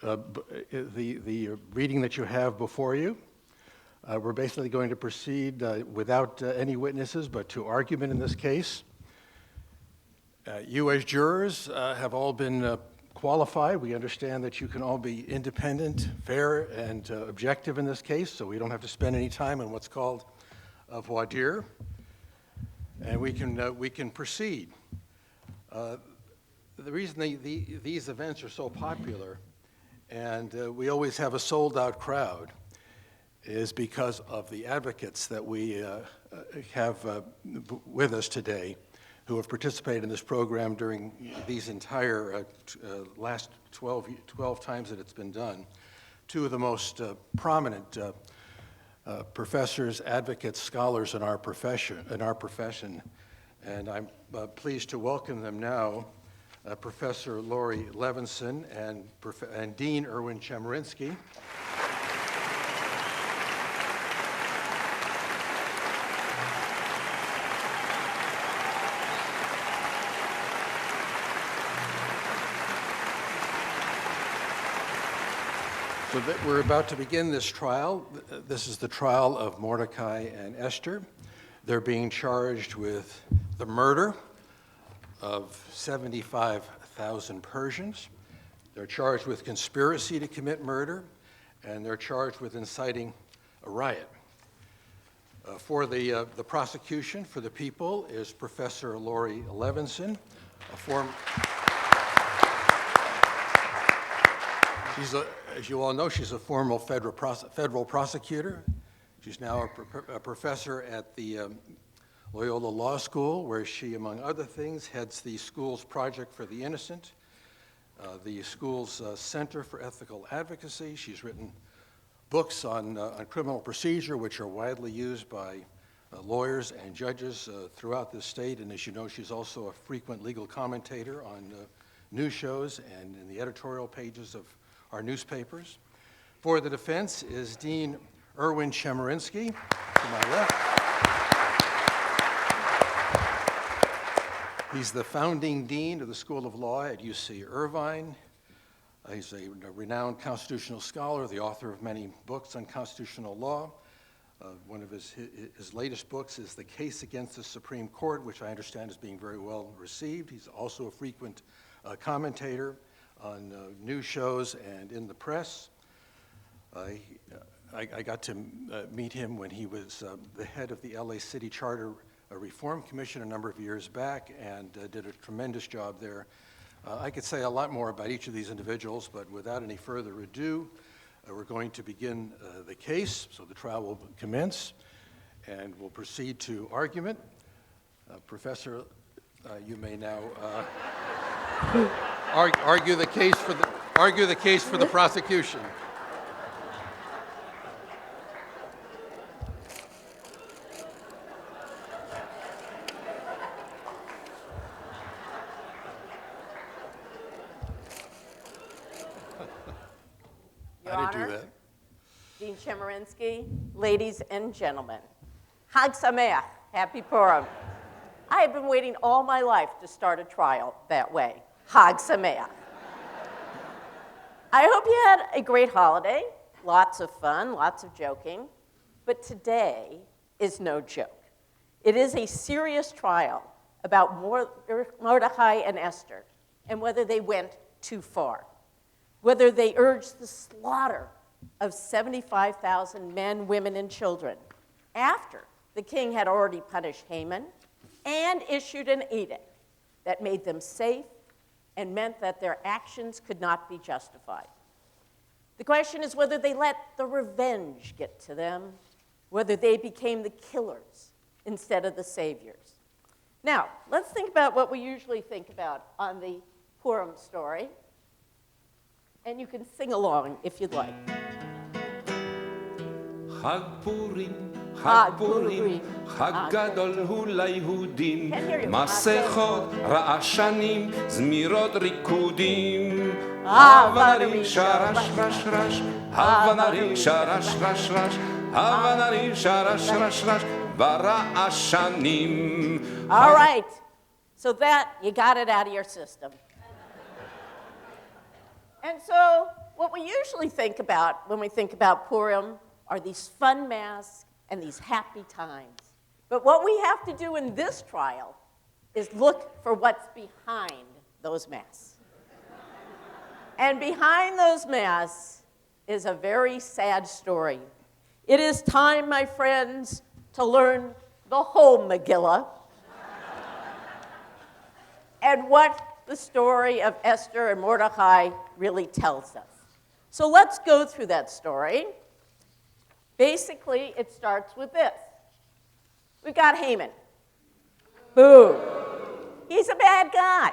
the reading that you have before you. We're basically going to proceed without any witnesses, but to argument in this case. You as jurors have all been qualified. We understand that you can all be independent, fair, and objective in this case, so we don't have to spend any time on what's called voir dire, and we can proceed. The reason these events are so popular, and we always have a sold-out crowd, is because of the advocates that we have with us today who have participated in this program during these entire last 12 times that it's been done. Two of the most prominent professors, advocates, scholars in our profession, and I'm pleased to welcome them now, Professor Laurie Levenson and Dean Erwin Chemerinsky. So we're about to begin this trial. This is the trial of Mordecai and Esther. They're being charged with the murder of 75,000 Persians. They're charged with conspiracy to commit murder, and they're charged with inciting a riot. For the prosecution, for the people, is Professor Laurie Levenson, as you all know, she's a former federal prosecutor. She's now a professor at the Loyola Law School, where she, among other things, heads the school's Project for the Innocent, the school's Center for Ethical Advocacy. She's written books on criminal procedure, which are widely used by lawyers and judges throughout the state. And as you know, she's also a frequent legal commentator on news shows and in the editorial pages of our newspapers. For the defense is Dean Erwin Chemerinsky, to my left. He's the founding dean of the School of Law at UC Irvine. He's a renowned constitutional scholar, the author of many books on constitutional law. One of his latest books is The Case Against the Supreme Court, which I understand is being very well received. He's also a frequent commentator on news shows and in the press. I got to meet him when he was the head of the LA City Charter Reform Commission a number of years back, and did a tremendous job there. I could say a lot more about each of these individuals, but without any further ado, we're going to begin the case. So the trial will commence, and we'll proceed to argument. Professor, you may now argue the case for the prosecution. I didn't do that. Dean Chemerinsky, ladies and gentlemen, Chag Sameach, Happy Purim. I have been waiting all my life to start a trial that way. Chag Sameach. I hope you had a great holiday, lots of fun, lots of joking, but today is no joke. It is a serious trial about Mordecai and Esther and whether they went too far, whether they urged the slaughter of 75,000 men, women, and children after the king had already punished Haman and issued an edict that made them safe and meant that their actions could not be justified. The question is whether they let the revenge get to them, whether they became the killers instead of the saviors. Now, let's think about what we usually think about on the Purim story, and you can sing along if you'd like. חג פורים, חג פורים, חג גדול הוא ליהודים, מסכות, רעשנים, זמירות ריקודים. הבה נרישה רש רש רש, הבה נרישה רש רש רש, הבה נרישה רש רש רש, ברעשנים. All right, so that, you got it out of your system. And so what we usually think about when we think about Purim are these fun masks and these happy times. But what we have to do in this trial is look for what's behind those masks. And behind those masks is a very sad story. It is time, my friends, to learn the whole Megillah and what the story of Esther and Mordecai really tells us. So let's go through that story. Basically, it starts with this. We've got Haman. Boom. He's a bad guy.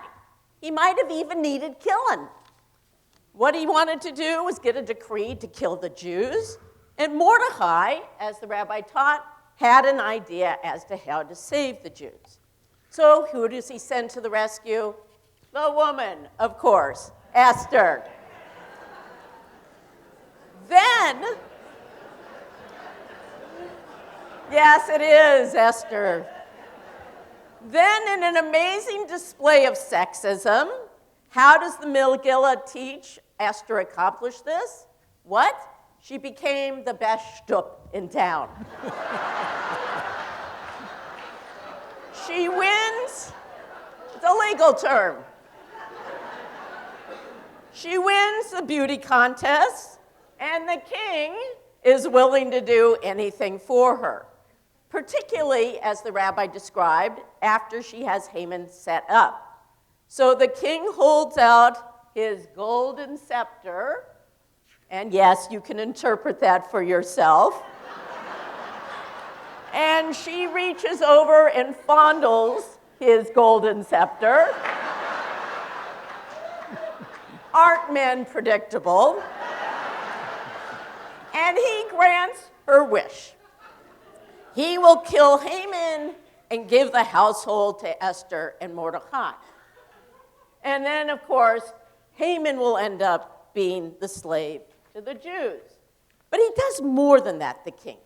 He might have even needed killing. What he wanted to do was get a decree to kill the Jews. And Mordecai, as the rabbi taught, had an idea as to how to save the Jews. So who does he send to the rescue? The woman, of course, Esther. Then, yes, it is Esther. Then, in an amazing display of sexism, how does the Megillah teach Esther accomplished this? What? She became the best shtup in town. She wins, it's a legal term. She wins the beauty contest, and the king is willing to do anything for her, particularly, as the rabbi described, after she has Haman set up. So the king holds out his golden scepter, and yes, you can interpret that for yourself. And she reaches over and fondles his golden scepter. Aren't men predictable? And he grants her wish. He will kill Haman and give the household to Esther and Mordecai. And then, of course, Haman will end up being the slave to the Jews. But he does more than that, the king.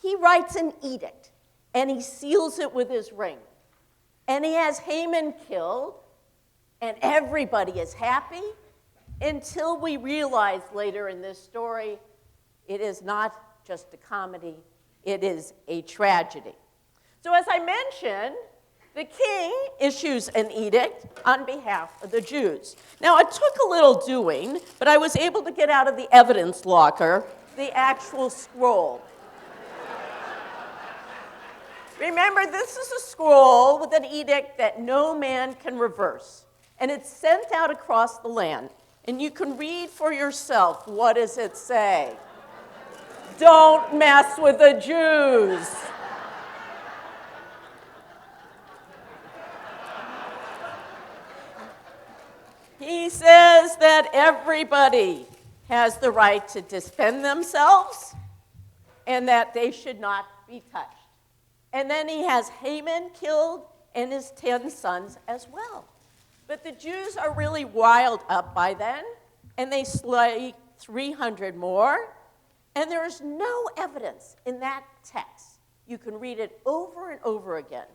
He writes an edict, and he seals it with his ring. And he has Haman killed, and everybody is happy until we realize later in this story it is not just a comedy, it is a tragedy. So as I mentioned, the king issues an edict on behalf of the Jews. Now, it took a little doing, but I was able to get out of the evidence locker the actual scroll. Remember, this is a scroll with an edict that no man can reverse, and it's sent out across the land. And you can read for yourself. What does it say? Don't mess with the Jews. He says that everybody has the right to defend themselves and that they should not be touched. And then he has Haman killed and his 10 sons as well. But the Jews are really riled up by then, and they slay 300 more, and there is no evidence in that text. You can read it over and over again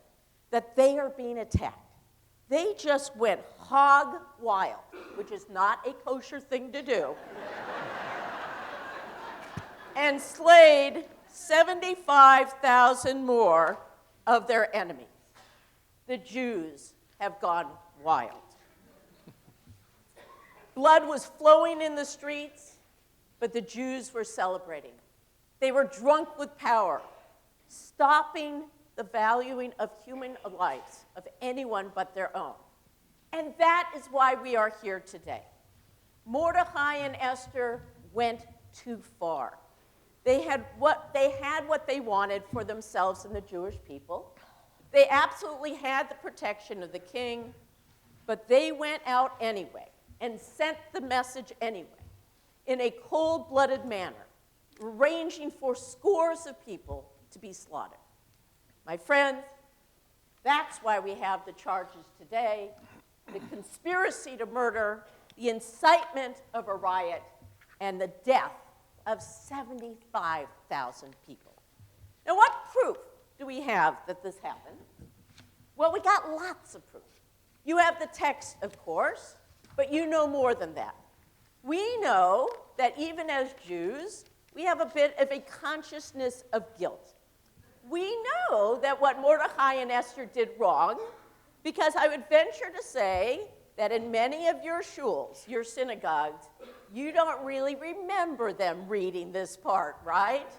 that they are being attacked. They just went hog wild, which is not a kosher thing to do, and slayed 75,000 more of their enemies. The Jews have gone wild. Blood was flowing in the streets, but the Jews were celebrating. They were drunk with power, stopping the valuing of human lives, of anyone but their own. And that is why we are here today. Mordecai and Esther went too far. They had what they wanted for themselves and the Jewish people. They absolutely had the protection of the king, but they went out anyway and sent the message anyway in a cold-blooded manner, arranging for scores of people to be slaughtered. My friends, that's why we have the charges today: the conspiracy to murder, the incitement of a riot, and the death of 75,000 people. Now, what proof do we have that this happened? Well, we got lots of proof. You have the text, of course, but you know more than that. We know that even as Jews, we have a bit of a consciousness of guilt. We know that what Mordecai and Esther did wrong, because I would venture to say that in many of your shuls, your synagogues, you don't really remember them reading this part, right?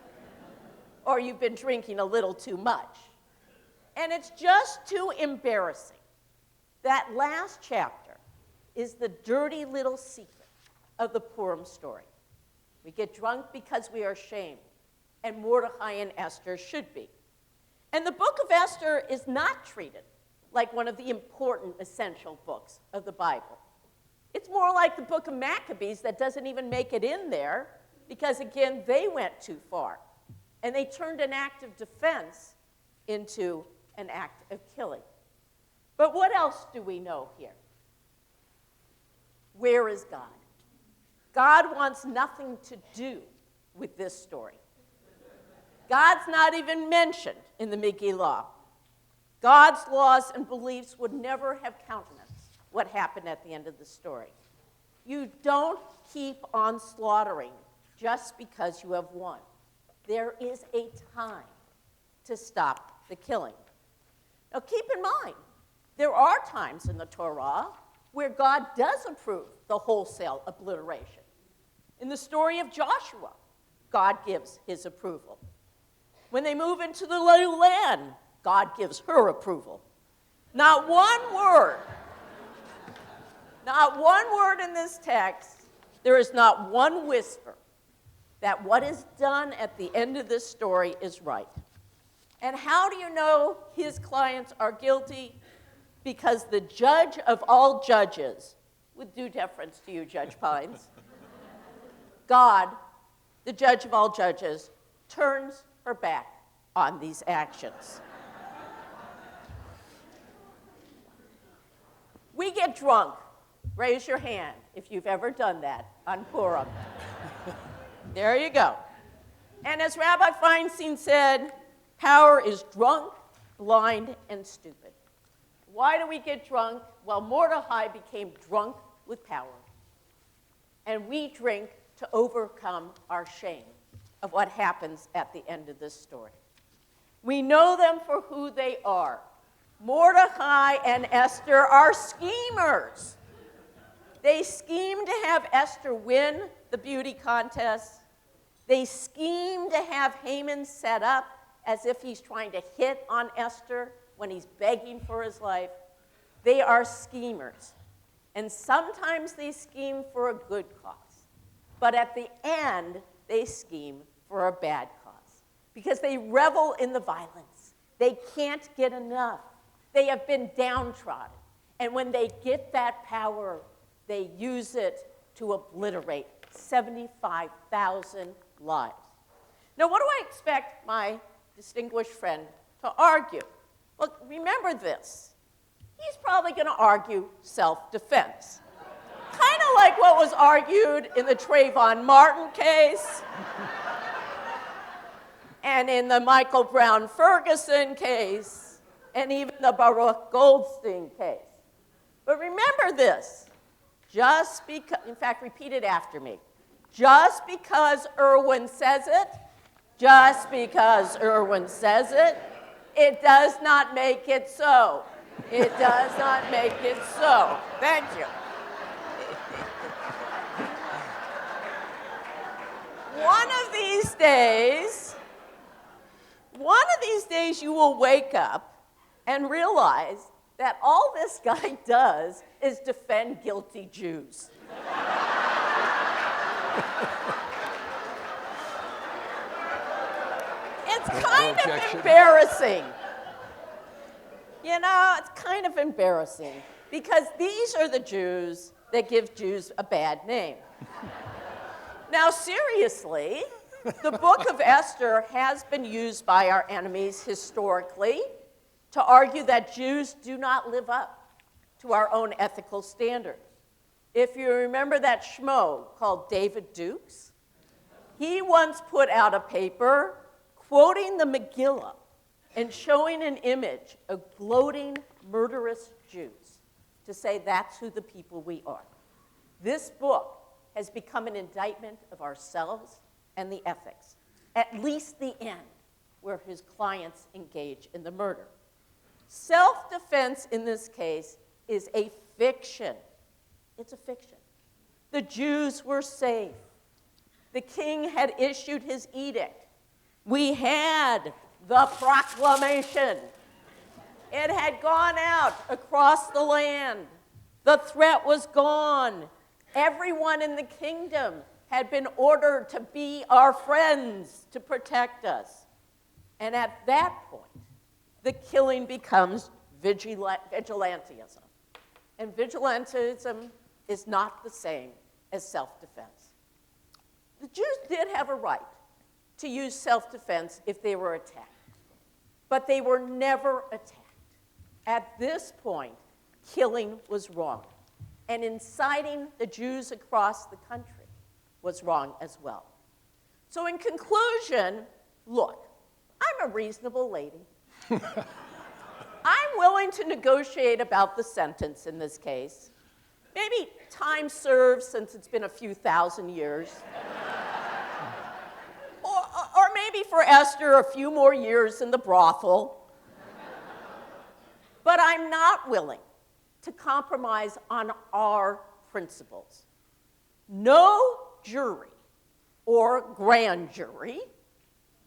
Or you've been drinking a little too much. And it's just too embarrassing. That last chapter is the dirty little secret of the Purim story. We get drunk because we are ashamed, and Mordecai and Esther should be. And the book of Esther is not treated like one of the important, essential books of the Bible. It's more like the book of Maccabees that doesn't even make it in there because, again, they went too far. And they turned an act of defense into an act of killing. But what else do we know here? Where is God? God wants nothing to do with this story. God's not even mentioned in the Megillah. God's laws and beliefs would never have countenanced what happened at the end of the story. You don't keep on slaughtering just because you have won. There is a time to stop the killing. Now keep in mind, there are times in the Torah where God does approve the wholesale obliteration. In the story of Joshua, God gives his approval. When they move into the new land, God gives her approval. Not one word in this text, there is not one whisper that what is done at the end of this story is right. And how do you know his clients are guilty? Because the judge of all judges, with due deference to you, Judge Pines, God, the judge of all judges, turns her back on these actions. We get drunk. Raise your hand if you've ever done that on Purim. There you go. And as Rabbi Feinstein said, power is drunk, blind, and stupid. Why do we get drunk? Well, Mordecai became drunk with power. And we drink to overcome our shame of what happens at the end of this story. We know them for who they are. Mordecai and Esther are schemers. They scheme to have Esther win the beauty contest. They scheme to have Haman set up as if he's trying to hit on Esther when he's begging for his life. They are schemers. And sometimes they scheme for a good cause. But at the end, they scheme for a bad cause because they revel in the violence. They can't get enough. They have been downtrodden. And when they get that power, they use it to obliterate 75,000 lives. Now, what do I expect my distinguished friend to argue? Well, remember this. He's probably going to argue self-defense. Kind of like like what was argued in the Trayvon Martin case and in the Michael Brown Ferguson case and even the Baruch Goldstein case. But remember this, just because, in fact, repeat it after me. Just because Erwin says it, just because Erwin says it, it does not make it so. It does not make it so. Thank you. One of these days you will wake up and realize that all this guy does is defend guilty Jews. It's kind of embarrassing. You know, it's kind of embarrassing because these are the Jews that give Jews a bad name. Now, seriously, the book of Esther has been used by our enemies historically to argue that Jews do not live up to our own ethical standards. If you remember that schmo called David Dukes, he once put out a paper quoting the Megillah and showing an image of gloating, murderous Jews to say that's who the people we are. This book has become an indictment of ourselves and the ethics, at least the end, where his clients engage in the murder. Self-defense in this case is a fiction. It's a fiction. The Jews were safe. The king had issued his edict. We had the proclamation. It had gone out across the land. The threat was gone. Everyone in the kingdom had been ordered to be our friends, to protect us. And at that point, the killing becomes vigilantism. And vigilantism is not the same as self-defense. The Jews did have a right to use self-defense if they were attacked, but they were never attacked. At this point, killing was wrong, and inciting the Jews across the country was wrong as well. So in conclusion, look, I'm a reasonable lady. I'm willing to negotiate about the sentence in this case. Maybe time served since it's been a few thousand years. Or maybe for Esther, a few more years in the brothel. But I'm not willing to compromise on our principles. No jury or grand jury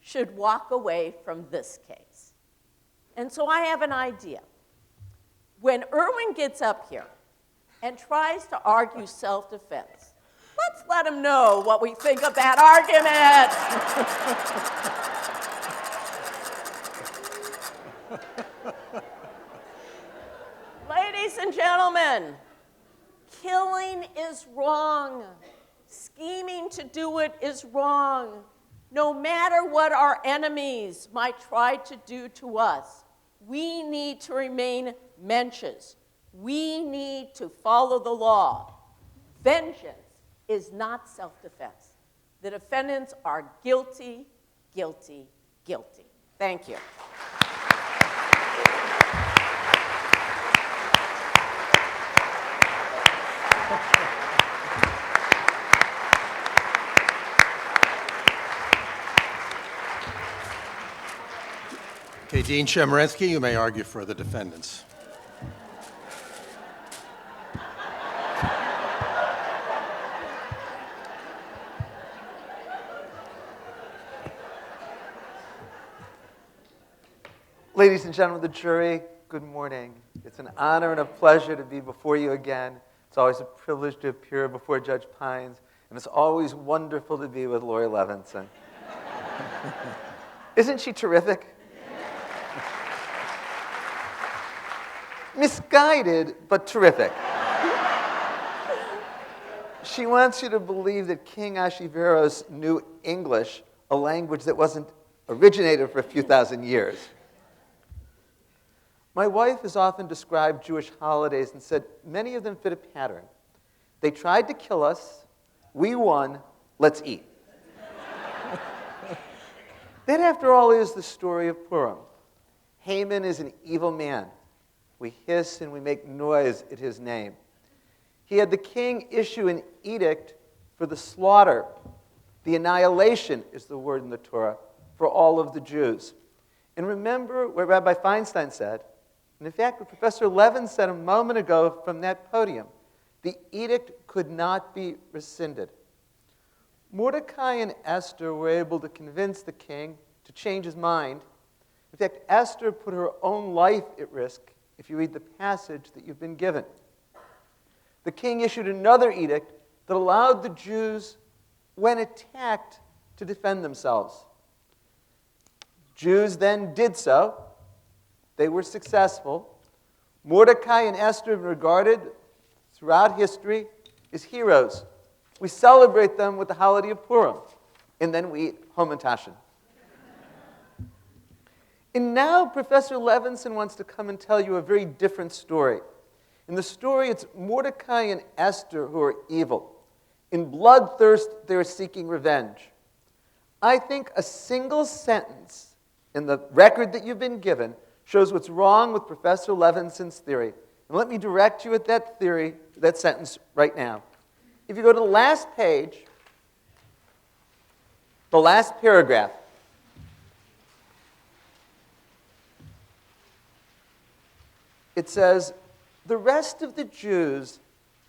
should walk away from this case. And so I have an idea. When Erwin gets up here and tries to argue self-defense, let's let him know what we think of that argument. Ladies and gentlemen, killing is wrong. Scheming to do it is wrong. No matter what our enemies might try to do to us, we need to remain mensches. We need to follow the law. Vengeance is not self-defense. The defendants are guilty, guilty, guilty. Thank you. Okay, Dean Chemerinsky, you may argue for the defendants. Ladies and gentlemen of the jury, good morning. It's an honor and a pleasure to be before you again. It's always a privilege to appear before Judge Pines, and it's always wonderful to be with Laurie Levenson. Isn't she terrific? Misguided, but terrific. She wants you to believe that King Ahasuerus knew English, a language that wasn't originated for a few thousand years. My wife has often described Jewish holidays and said many of them fit a pattern. They tried to kill us. We won. Let's eat. That, after all, is the story of Purim. Haman is an evil man. We hiss and we make noise at his name. He had the king issue an edict for the slaughter. The annihilation is the word in the Torah for all of the Jews. And remember what Rabbi Feinstein said, and in fact what Professor Levin said a moment ago from that podium. The edict could not be rescinded. Mordecai and Esther were able to convince the king to change his mind. In fact, Esther put her own life at risk if you read the passage that you've been given. The king issued another edict that allowed the Jews, when attacked, to defend themselves. Jews then did so. They were successful. Mordecai and Esther have been regarded throughout history as heroes. We celebrate them with the holiday of Purim, and then we eat hamantashen. And now Professor Levenson wants to come and tell you a very different story. In the story, it's Mordecai and Esther who are evil. In bloodthirst, they're seeking revenge. I think a single sentence in the record that you've been given shows what's wrong with Professor Levenson's theory. And let me direct you at that theory, that sentence right now. If you go to the last page, the last paragraph, it says, the rest of the Jews,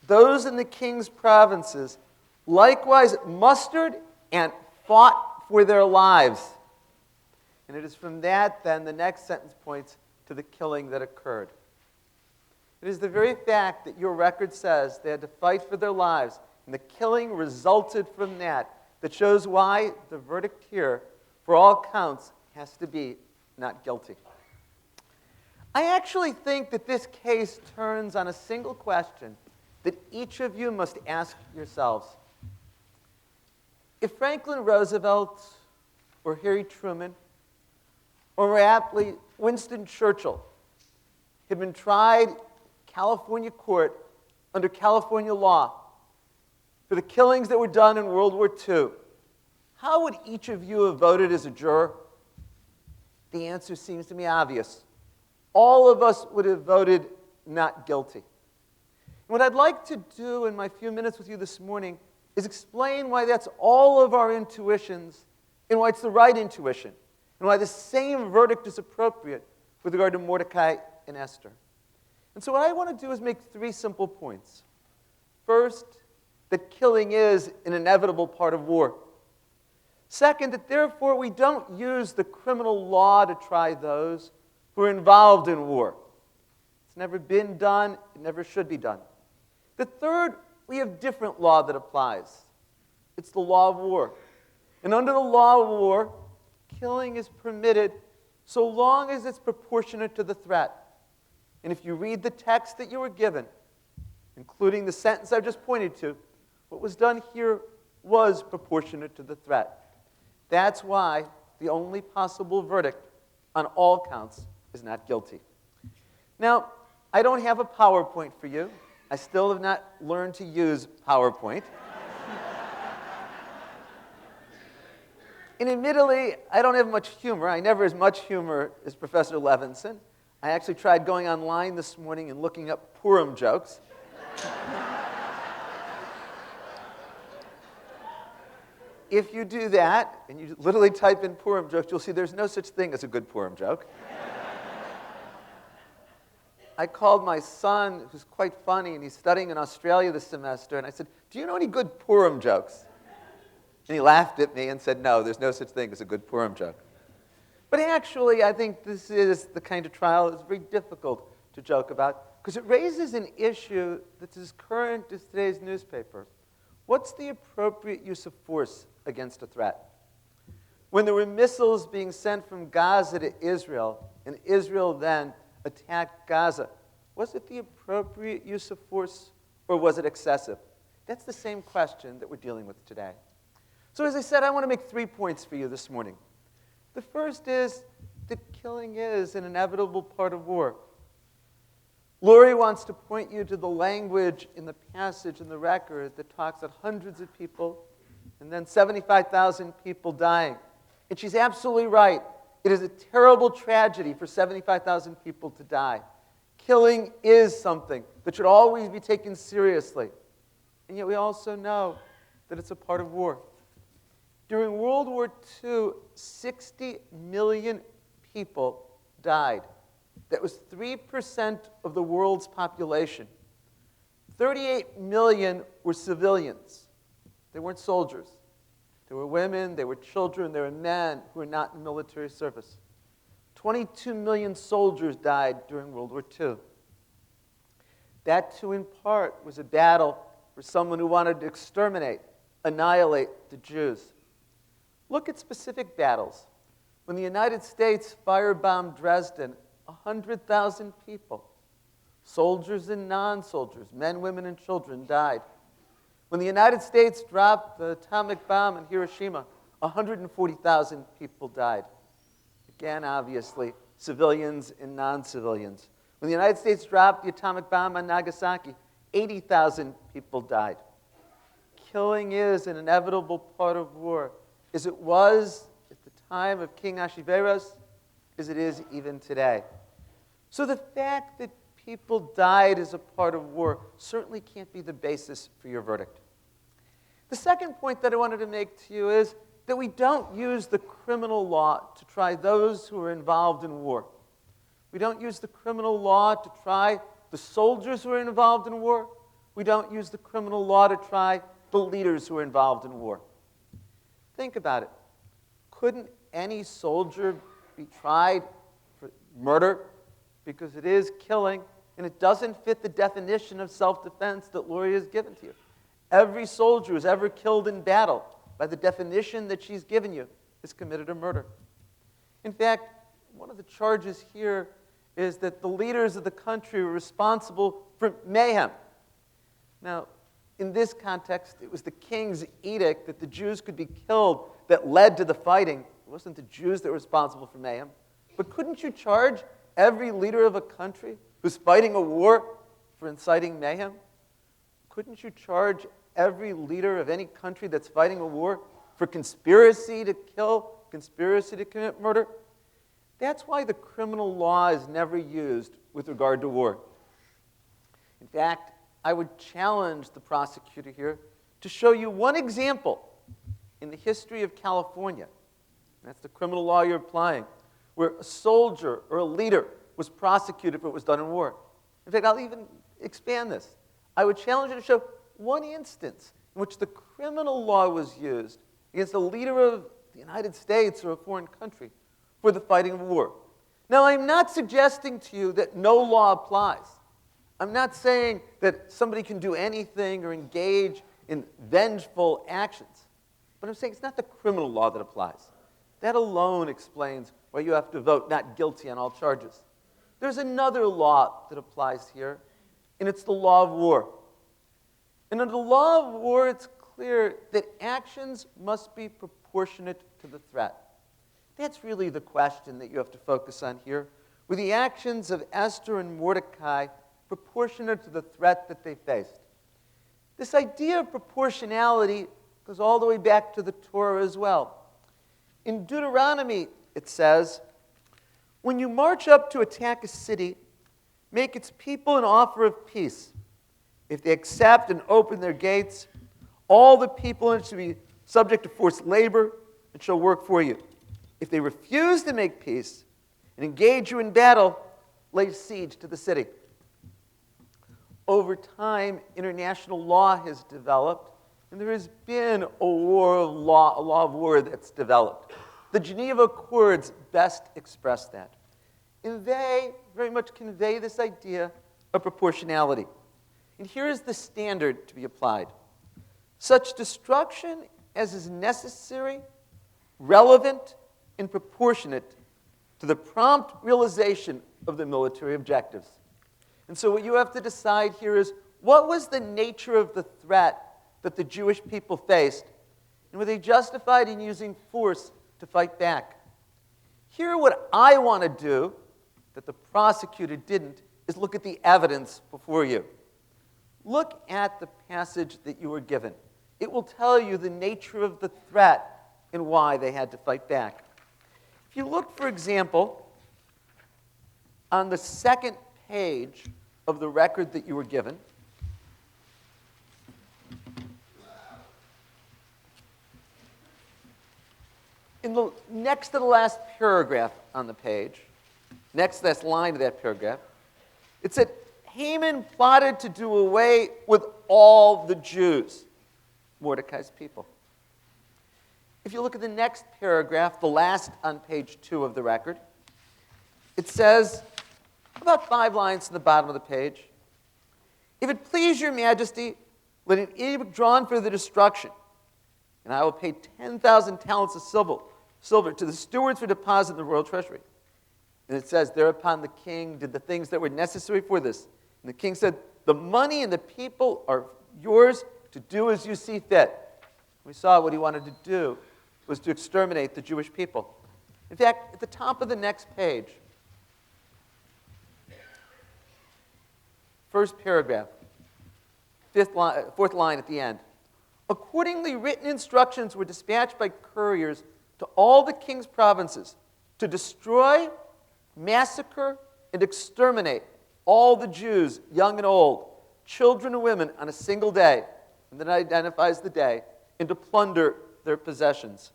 those in the king's provinces, likewise mustered and fought for their lives. And it is from that, then, the next sentence points to the killing that occurred. It is the very fact that your record says they had to fight for their lives, and the killing resulted from that shows why the verdict here, for all counts, has to be not guilty. I actually think that this case turns on a single question that each of you must ask yourselves. If Franklin Roosevelt or Harry Truman or more aptly Winston Churchill had been tried in California court under California law for the killings that were done in World War II, how would each of you have voted as a juror? The answer seems to me obvious. All of us would have voted not guilty. And what I'd like to do in my few minutes with you this morning is explain why that's all of our intuitions and why it's the right intuition and why the same verdict is appropriate with regard to Mordecai and Esther. And so what I want to do is make three simple points. First, that killing is an inevitable part of war. Second, that therefore we don't use the criminal law to try those who are involved in war. It's never been done. It never should be done. The third, we have different law that applies. It's the law of war. And under the law of war, killing is permitted so long as it's proportionate to the threat. And if you read the text that you were given, including the sentence I've just pointed to, what was done here was proportionate to the threat. That's why the only possible verdict on all counts is not guilty. Now, I don't have a PowerPoint for you. I still have not learned to use PowerPoint. And admittedly, I don't have much humor. I never have as much humor as Professor Levenson. I actually tried going online this morning and looking up Purim jokes. If you do that, and you literally type in Purim jokes, you'll see there's no such thing as a good Purim joke. I called my son, who's quite funny, and he's studying in Australia this semester, and I said, do you know any good Purim jokes? And he laughed at me and said, no, there's no such thing as a good Purim joke. But actually, I think this is the kind of trial that's very difficult to joke about, because it raises an issue that's as current as today's newspaper. What's the appropriate use of force against a threat? When there were missiles being sent from Gaza to Israel, and Israel then attacked Gaza, was it the appropriate use of force, or was it excessive? That's the same question that we're dealing with today. So as I said, I want to make 3 points for you this morning. The first is that killing is an inevitable part of war. Laurie wants to point you to the language in the passage in the record that talks of hundreds of people and then 75,000 people dying. And she's absolutely right. It is a terrible tragedy for 75,000 people to die. Killing is something that should always be taken seriously. And yet we also know that it's a part of war. During World War II, 60 million people died. That was 3% of the world's population. 38 million were civilians. They weren't soldiers. They were women, they were children, they were men who were not in military service. 22 million soldiers died during World War II. That, too, in part, was a battle for someone who wanted to exterminate, annihilate the Jews. Look at specific battles. When the United States firebombed Dresden, 100,000 people, soldiers and non-soldiers, men, women, and children, died. When the United States dropped the atomic bomb in Hiroshima, 140,000 people died. Again, obviously, civilians and non-civilians. When the United States dropped the atomic bomb on Nagasaki, 80,000 people died. Killing is an inevitable part of war, as it was at the time of King Ahasuerus, as it is even today. So the fact that people died as a part of war certainly can't be the basis for your verdict. The second point that I wanted to make to you is that we don't use the criminal law to try those who are involved in war. We don't use the criminal law to try the soldiers who are involved in war. We don't use the criminal law to try the leaders who are involved in war. Think about it. Couldn't any soldier be tried for murder because it is killing and it doesn't fit the definition of self-defense that Laurie has given to you? Every soldier who's ever killed in battle, by the definition that she's given you, has committed a murder. In fact, one of the charges here is that the leaders of the country were responsible for mayhem. Now, in this context, it was the king's edict that the Jews could be killed that led to the fighting. It wasn't the Jews that were responsible for mayhem. But couldn't you charge every leader of a country who's fighting a war for inciting mayhem? Couldn't you charge every leader of any country that's fighting a war for conspiracy to kill, conspiracy to commit murder? That's why the criminal law is never used with regard to war. In fact, I would challenge the prosecutor here to show you one example in the history of California, that's the criminal law you're applying, where a soldier or a leader was prosecuted for what was done in war. In fact, I'll even expand this. I would challenge you to show one instance in which the criminal law was used against a leader of the United States or a foreign country for the fighting of war. Now, I'm not suggesting to you that no law applies. I'm not saying that somebody can do anything or engage in vengeful actions. But I'm saying it's not the criminal law that applies. That alone explains why you have to vote not guilty on all charges. There's another law that applies here, and it's the law of war. And under the law of war, it's clear that actions must be proportionate to the threat. That's really the question that you have to focus on here. Were the actions of Esther and Mordecai proportionate to the threat that they faced? This idea of proportionality goes all the way back to the Torah as well. In Deuteronomy, it says, "When you march up to attack a city, make its people an offer of peace. If they accept and open their gates, all the people in it should be subject to forced labor and shall work for you. If they refuse to make peace and engage you in battle, lay siege to the city." Over time, international law has developed, and there has been a law of war that's developed. The Geneva Accords best express that. And they very much convey this idea of proportionality. And here is the standard to be applied. Such destruction as is necessary, relevant, and proportionate to the prompt realization of the military objectives. And so what you have to decide here is, what was the nature of the threat that the Jewish people faced, and were they justified in using force to fight back? Here, what I want to do, that the prosecutor didn't, is look at the evidence before you. Look at the passage that you were given. It will tell you the nature of the threat and why they had to fight back. If you look, for example, on the second page of the record that you were given, next to the last paragraph on the page, next to that line of that paragraph, it said, Haman plotted to do away with all the Jews, Mordecai's people. If you look at the next paragraph, the last on page 2 of the record, it says, about 5 lines to the bottom of the page, if it please your majesty, let an edict drawn for the destruction, and I will pay 10,000 talents of silver to the stewards for deposit in the royal treasury. And it says, thereupon the king did the things that were necessary for this. And the king said, the money and the people are yours to do as you see fit. We saw what he wanted to do was to exterminate the Jewish people. In fact, at the top of the next page, first paragraph, fourth line at the end. Accordingly, written instructions were dispatched by couriers to all the king's provinces to destroy, massacre, and exterminate all the Jews, young and old, children and women, on a single day, and then it identifies the day, and to plunder their possessions.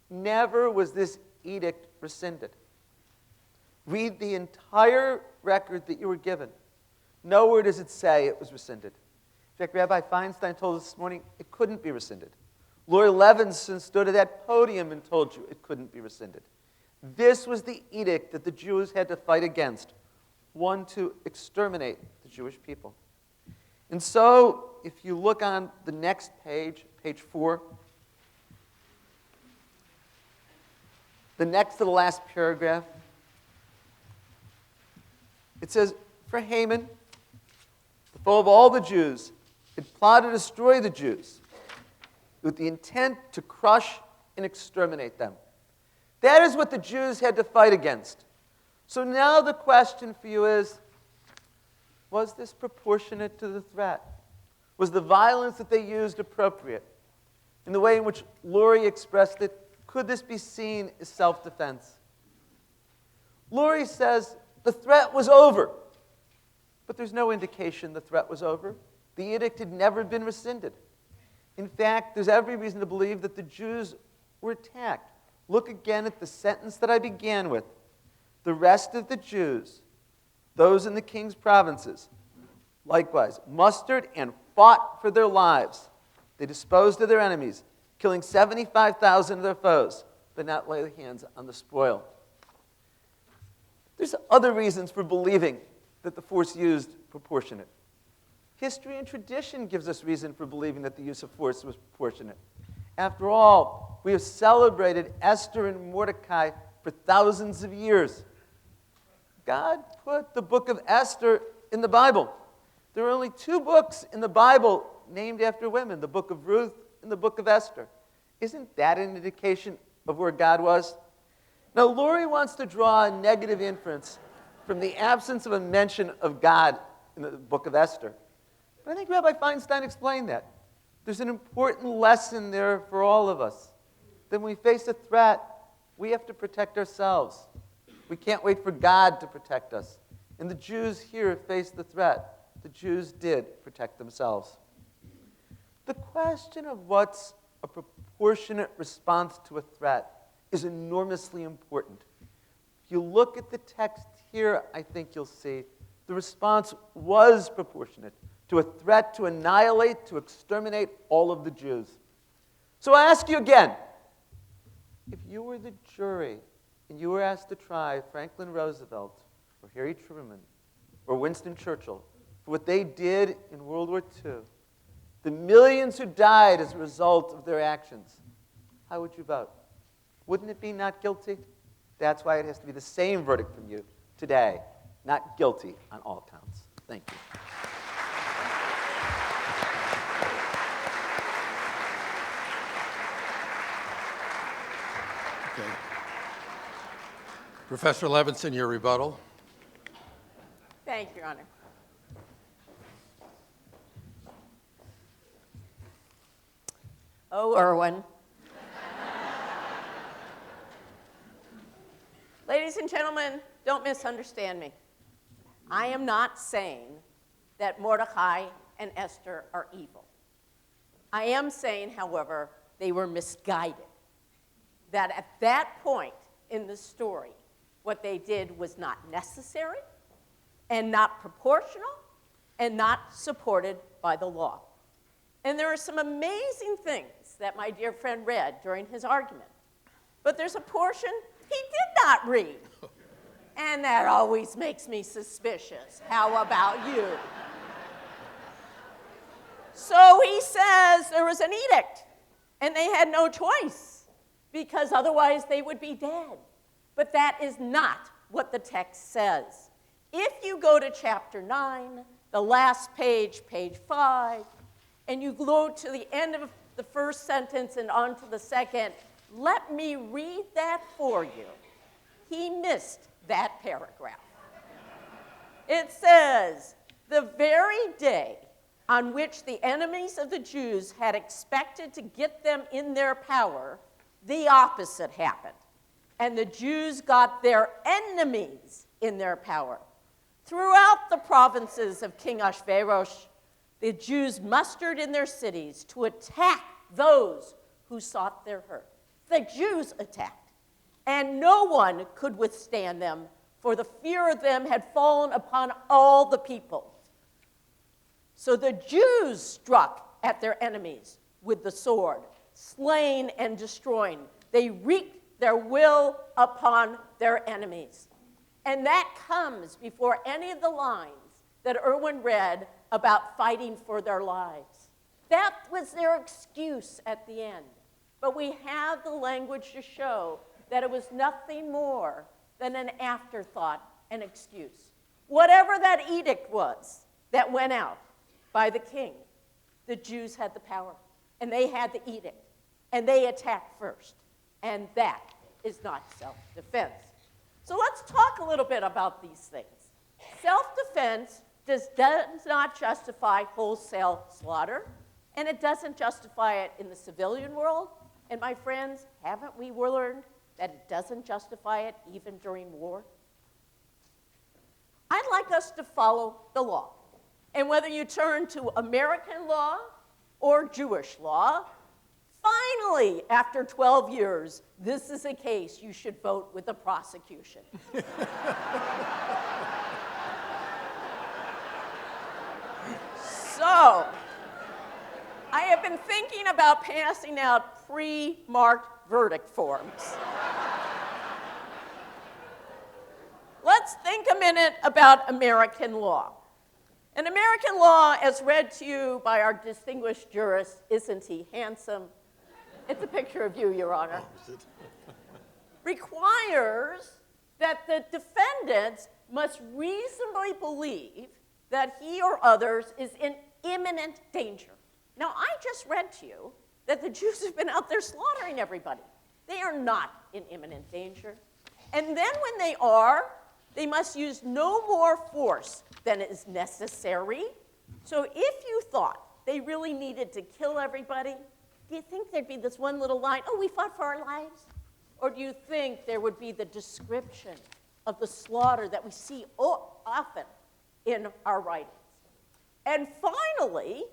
Never was this edict rescinded. Read the entire record that you were given. Nowhere does it say it was rescinded. In fact, Rabbi Feinstein told us this morning it couldn't be rescinded. Laurie Levenson stood at that podium and told you it couldn't be rescinded. This was the edict that the Jews had to fight against, one to exterminate the Jewish people. And so, if you look on the next page, page 4, the next to the last paragraph, it says, for Haman, the foe of all the Jews, had plotted to destroy the Jews with the intent to crush and exterminate them. That is what the Jews had to fight against. So now the question for you is, was this proportionate to the threat? Was the violence that they used appropriate? In the way in which Laurie expressed it, could this be seen as self-defense? Laurie says the threat was over, but there's no indication the threat was over. The edict had never been rescinded. In fact, there's every reason to believe that the Jews were attacked. Look again at the sentence that I began with. The rest of the Jews, those in the king's provinces, likewise, mustered and fought for their lives. They disposed of their enemies, killing 75,000 of their foes, but not lay hands on the spoil. There's other reasons for believing that the force used proportionate. History and tradition gives us reason for believing that the use of force was proportionate. After all, we have celebrated Esther and Mordecai for thousands of years. God put the book of Esther in the Bible. There are only 2 books in the Bible named after women, the book of Ruth and the book of Esther. Isn't that an indication of where God was? Now, Laurie wants to draw a negative inference from the absence of a mention of God in the book of Esther. But I think Rabbi Feinstein explained that. There's an important lesson there for all of us. That when we face a threat, we have to protect ourselves. We can't wait for God to protect us. And the Jews here faced the threat. The Jews did protect themselves. The question of what's a proportionate response to a threat is enormously important. If you look at the text here, I think you'll see the response was proportionate to a threat to annihilate, to exterminate all of the Jews. So I ask you again, if you were the jury and you were asked to try Franklin Roosevelt or Harry Truman or Winston Churchill for what they did in World War II, the millions who died as a result of their actions, how would you vote? Wouldn't it be not guilty? That's why it has to be the same verdict from you today, not guilty on all counts. Thank you. Okay. Professor Levenson, your rebuttal. Your Honor. Oh, Erwin. Ladies and gentlemen, don't misunderstand me. I am not saying that Mordecai and Esther are evil. I am saying, however, they were misguided. That at that point in the story, what they did was not necessary and not proportional and not supported by the law. And there are some amazing things that my dear friend read during his argument. But there's a portion he did not read. And that always makes me suspicious. How about you? So he says there was an edict, and they had no choice, because otherwise they would be dead. But that is not what the text says. If you go to chapter 9, the last page, page 5, and you go to the end of the first sentence and on to the second, let me read that for you. He missed that paragraph. It says, the very day on which the enemies of the Jews had expected to get them in their power, the opposite happened. And the Jews got their enemies in their power. Throughout the provinces of King Ahasuerus, the Jews mustered in their cities to attack those who sought their hurt. The Jews attacked, and no one could withstand them, for the fear of them had fallen upon all the people. So the Jews struck at their enemies with the sword, slaying and destroying. They wreaked their will upon their enemies. And that comes before any of the lines that Erwin read about fighting for their lives. That was their excuse at the end. But we have the language to show that it was nothing more than an afterthought, an excuse. Whatever that edict was that went out by the king, the Jews had the power, and they had the edict, and they attacked first. And that is not self-defense. So let's talk a little bit about these things. Self-defense does not justify wholesale slaughter, and it doesn't justify it in the civilian world. And my friends, haven't we learned that it doesn't justify it even during war? I'd like us to follow the law. And whether you turn to American law or Jewish law, finally, after 12 years, this is a case you should vote with the prosecution. So, I have been thinking about passing out pre-marked verdict forms. Let's think a minute about American law. And American law, as read to you by our distinguished jurist, isn't he handsome? It's a picture of you, Your Honor. Requires that the defendants must reasonably believe that he or others is in imminent danger. Now, I just read to you that the Jews have been out there slaughtering everybody. They are not in imminent danger. And then when they are, they must use no more force than is necessary. So if you thought they really needed to kill everybody, do you think there'd be this one little line, oh, we fought for our lives? Or do you think there would be the description of the slaughter that we see often in our writings? And finally,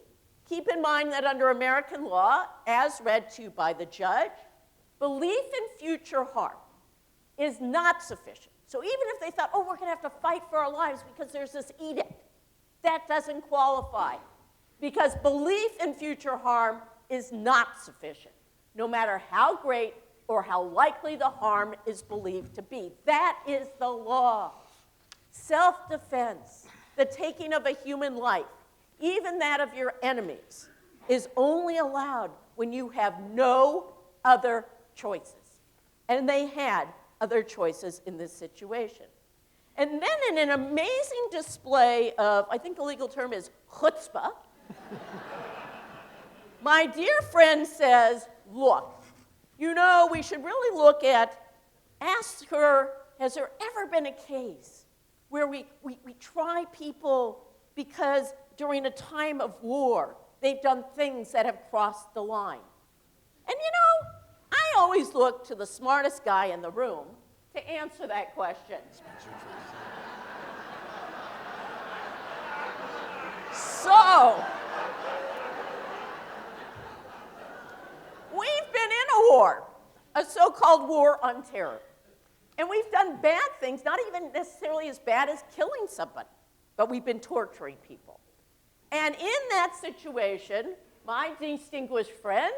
keep in mind that under American law, as read to by the judge, belief in future harm is not sufficient. So even if they thought, oh, we're going to have to fight for our lives because there's this edict, that doesn't qualify. Because belief in future harm is not sufficient, no matter how great or how likely the harm is believed to be. That is the law. Self-defense, the taking of a human life, even that of your enemies, is only allowed when you have no other choices. And they had other choices in this situation. And then in an amazing display of, I think the legal term is chutzpah, my dear friend says, look, you know, we should really look at, ask her, has there ever been a case where we try people because during a time of war, they've done things that have crossed the line. And I always look to the smartest guy in the room to answer that question. So, we've been in a war, a so-called war on terror. And we've done bad things, not even necessarily as bad as killing somebody, but we've been torturing people. And in that situation, my distinguished friend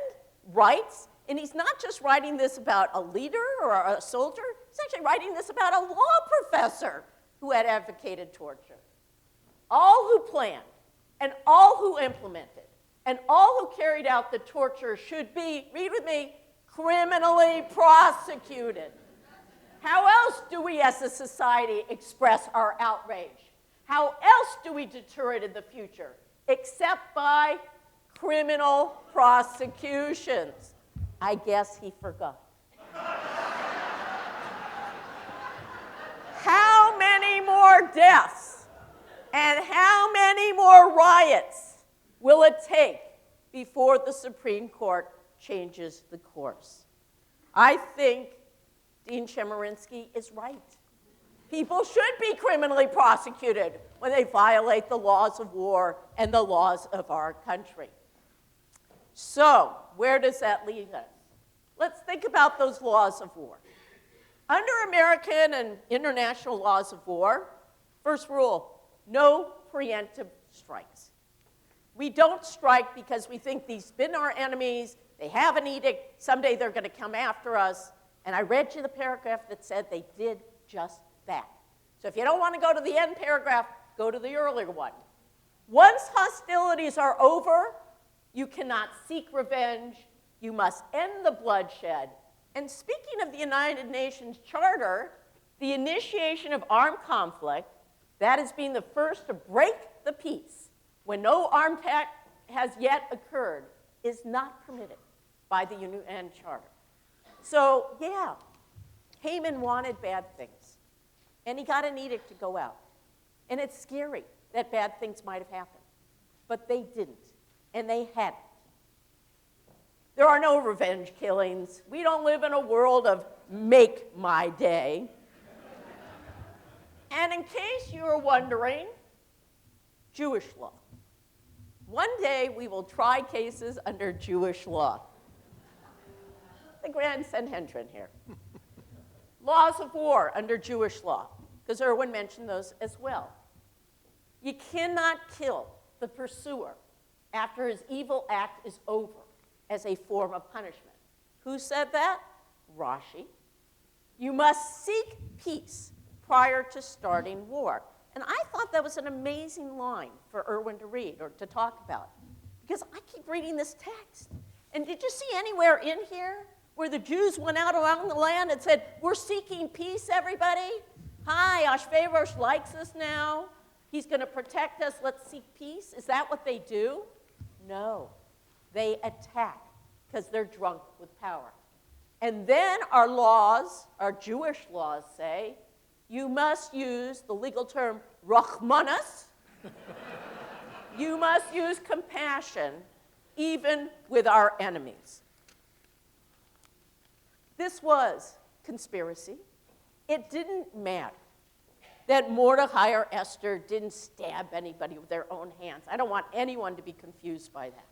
writes, and he's not just writing this about a leader or a soldier, he's actually writing this about a law professor who had advocated torture. All who planned, and all who implemented, and all who carried out the torture should be, read with me, criminally prosecuted. How else do we as a society express our outrage? How else do we deter it in the future? Except by criminal prosecutions. I guess he forgot. How many more deaths and how many more riots will it take before the Supreme Court changes the course? I think Dean Chemerinsky is right. People should be criminally prosecuted when they violate the laws of war and the laws of our country. So, where does that leave us? Let's think about those laws of war. Under American and international laws of war, first rule, no preemptive strikes. We don't strike because we think these have been our enemies, they have an edict, someday they're going to come after us. And I read you the paragraph that said they did just that. So if you don't want to go to the end paragraph, go to the earlier one. Once hostilities are over, you cannot seek revenge. You must end the bloodshed. And speaking of the United Nations Charter, the initiation of armed conflict, that is being the first to break the peace when no armed act has yet occurred, is not permitted by the UN Charter. So, yeah, Haman wanted bad things, and he got an edict to go out. And it's scary that bad things might have happened, but they didn't, and they hadn't. There are no revenge killings. We don't live in a world of make my day. And in case you were wondering, Jewish law. One day we will try cases under Jewish law. The Grand Sanhedrin here. Laws of war under Jewish law, because Erwin mentioned those as well. You cannot kill the pursuer after his evil act is over as a form of punishment. Who said that? Rashi. You must seek peace prior to starting war. And I thought that was an amazing line for Erwin to read or to talk about, because I keep reading this text. And did you see anywhere in here where the Jews went out around the land and said, we're seeking peace, everybody? Hi, Ashverosh likes us now. He's going to protect us. Let's seek peace. Is that what they do? No. They attack because they're drunk with power. And then our laws, our Jewish laws say, you must use the legal term rachmanas. You must use compassion even with our enemies. This was conspiracy. It didn't matter that Mordecai or Esther didn't stab anybody with their own hands. I don't want anyone to be confused by that.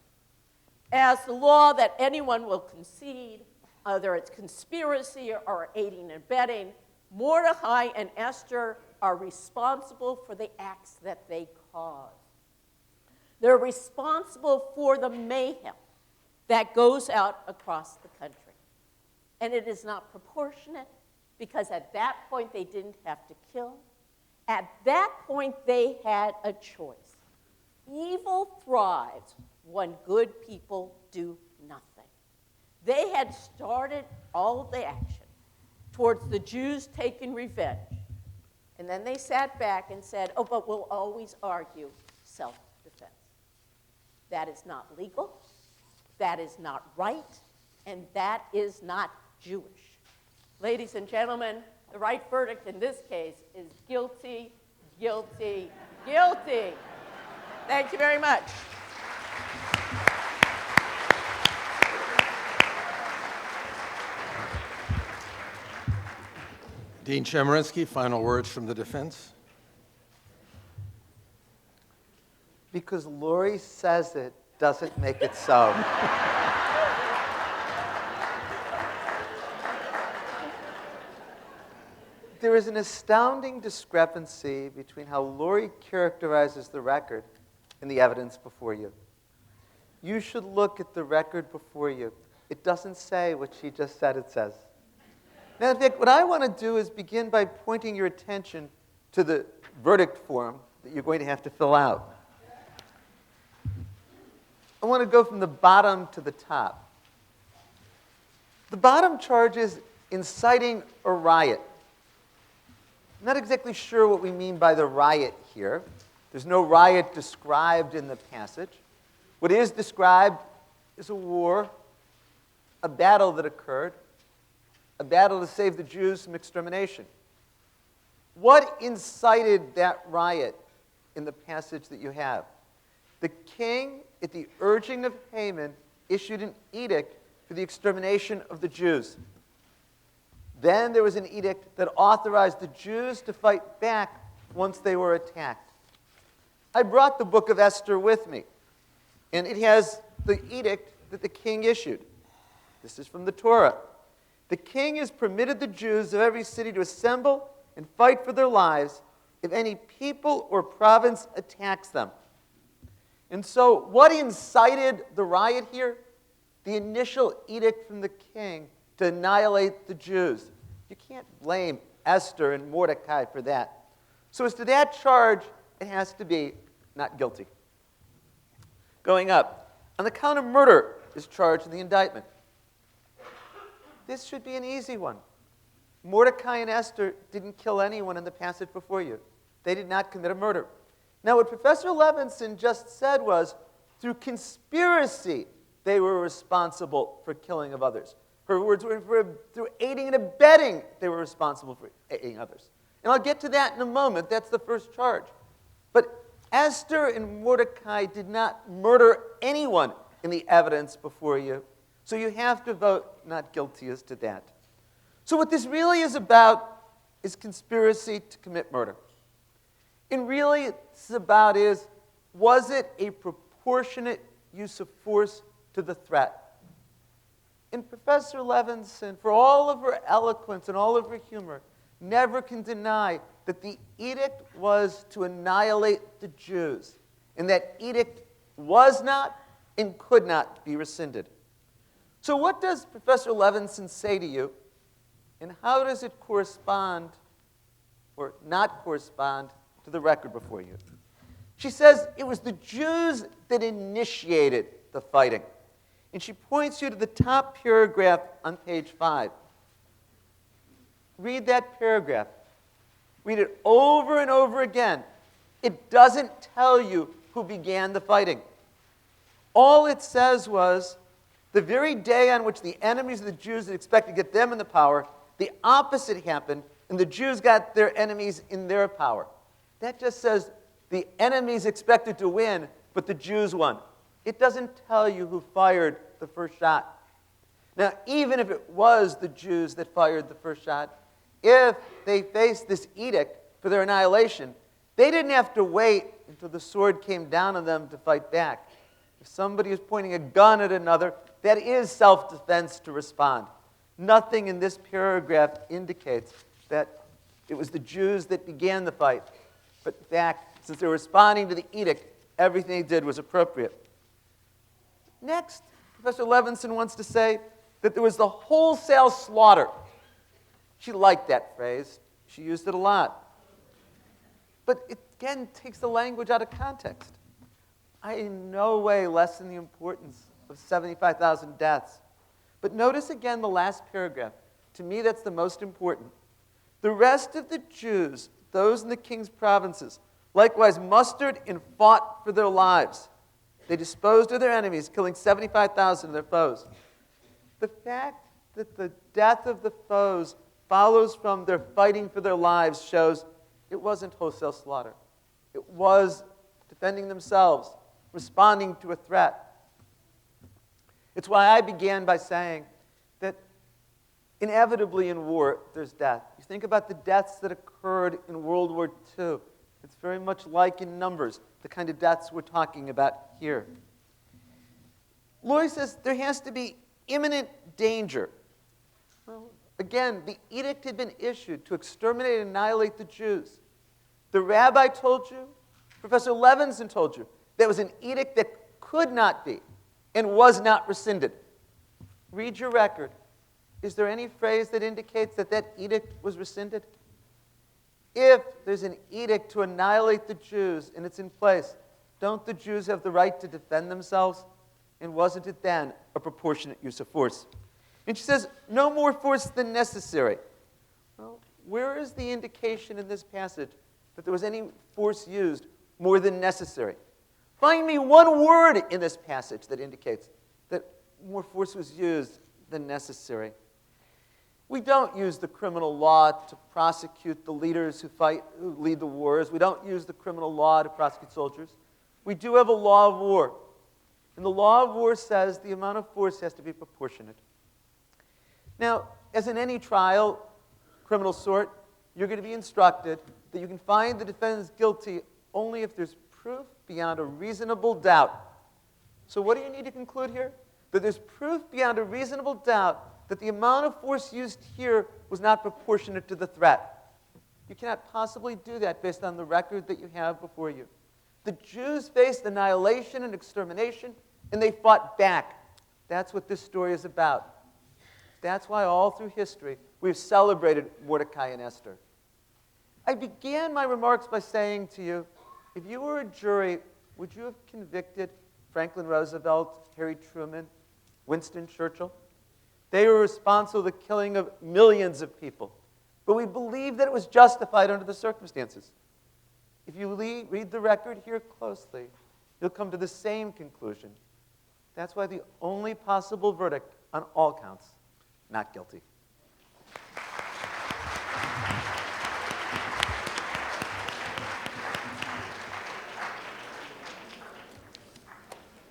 As the law that anyone will concede, whether it's conspiracy or aiding and abetting, Mordecai and Esther are responsible for the acts that they cause. They're responsible for the mayhem that goes out across the country. And it is not proportionate, because at that point they didn't have to kill. At that point they had a choice. Evil thrives when good people do nothing. They had started all of the action towards the Jews taking revenge. And then they sat back and said, oh, but we'll always argue self-defense. That is not legal, that is not right, and that is not Jewish. Ladies and gentlemen, the right verdict in this case is guilty Guilty. Guilty. Thank you very much. Dean Chemerinsky, final words from the defense. Because Laurie says it doesn't make it so. There is an astounding discrepancy between how Laurie characterizes the record and the evidence before you. You should look at the record before you. It doesn't say what she just said it says. Now, in fact, what I want to do is begin by pointing your attention to the verdict form that you're going to have to fill out. I want to go from the bottom to the top. The bottom charge is inciting a riot. I'm not exactly sure what we mean by the riot here. There's no riot described in the passage. What is described is a war, a battle that occurred, a battle to save the Jews from extermination. What incited that riot in the passage that you have? The king, at the urging of Haman, issued an edict for the extermination of the Jews. Then there was an edict that authorized the Jews to fight back once they were attacked. I brought the book of Esther with me, and it has the edict that the king issued. This is from the Torah. The king has permitted the Jews of every city to assemble and fight for their lives if any people or province attacks them. And so what incited the riot here? The initial edict from the king to annihilate the Jews. You can't blame Esther and Mordecai for that. So as to that charge, it has to be not guilty. Going up, on the count of murder is charged in the indictment. This should be an easy one. Mordecai and Esther didn't kill anyone in the passage before you. They did not commit a murder. Now, what Professor Levenson just said was, through conspiracy, they were responsible for killing of others. Her words were, through aiding and abetting, they were responsible for aiding others. And I'll get to that in a moment. That's the first charge. But Esther and Mordecai did not murder anyone in the evidence before you. So you have to vote not guilty as to that. So what this really is about is conspiracy to commit murder. And really what it's about is, was it a proportionate use of force to the threat? And Professor Levenson, for all of her eloquence and all of her humor, never can deny that the edict was to annihilate the Jews. And that edict was not and could not be rescinded. So what does Professor Levenson say to you? And how does it correspond or not correspond to the record before you? She says it was the Jews that initiated the fighting. And she points you to the top paragraph on page 5. Read that paragraph. Read it over and over again. It doesn't tell you who began the fighting. All it says was, the very day on which the enemies of the Jews had expected to get them in the power, the opposite happened, and the Jews got their enemies in their power. That just says the enemies expected to win, but the Jews won. It doesn't tell you who fired the first shot. Now, even if it was the Jews that fired the first shot, if they faced this edict for their annihilation, they didn't have to wait until the sword came down on them to fight back. If somebody is pointing a gun at another, that is self-defense to respond. Nothing in this paragraph indicates that it was the Jews that began the fight. But in fact, since they were responding to the edict, everything they did was appropriate. Next, Professor Levenson wants to say that there was the wholesale slaughter. She liked that phrase. She used it a lot. But it, again, takes the language out of context. I in no way lessen the importance of 75,000 deaths. But notice again the last paragraph. To me, that's the most important. The rest of the Jews, those in the king's provinces, likewise mustered and fought for their lives. They disposed of their enemies, killing 75,000 of their foes. The fact that the death of the foes follows from their fighting for their lives shows it wasn't wholesale slaughter. It was defending themselves, responding to a threat. It's why I began by saying that inevitably in war, there's death. You think about the deaths that occurred in World War II. It's very much like in numbers, the kind of deaths we're talking about here. Laurie says there has to be imminent danger. Well, again, the edict had been issued to exterminate and annihilate the Jews. The rabbi told you, Professor Levenson told you, there was an edict that could not be and was not rescinded. Read your record. Is there any phrase that indicates that that edict was rescinded? If there's an edict to annihilate the Jews and it's in place, don't the Jews have the right to defend themselves? And wasn't it then a proportionate use of force? And she says, no more force than necessary. Well, where is the indication in this passage that there was any force used more than necessary? Find me one word in this passage that indicates that more force was used than necessary. We don't use the criminal law to prosecute the leaders who lead the wars. We don't use the criminal law to prosecute soldiers. We do have a law of war. And the law of war says the amount of force has to be proportionate. Now, as in any trial, criminal sort, you're going to be instructed that you can find the defendant guilty only if there's proof beyond a reasonable doubt. So what do you need to conclude here? That there's proof beyond a reasonable doubt that the amount of force used here was not proportionate to the threat. You cannot possibly do that based on the record that you have before you. The Jews faced annihilation and extermination, and they fought back. That's what this story is about. That's why all through history we've celebrated Mordecai and Esther. I began my remarks by saying to you, if you were a jury, would you have convicted Franklin Roosevelt, Harry Truman, Winston Churchill? They were responsible for the killing of millions of people. But we believe that it was justified under the circumstances. If you read the record here closely, you'll come to the same conclusion. That's why the only possible verdict on all counts, not guilty.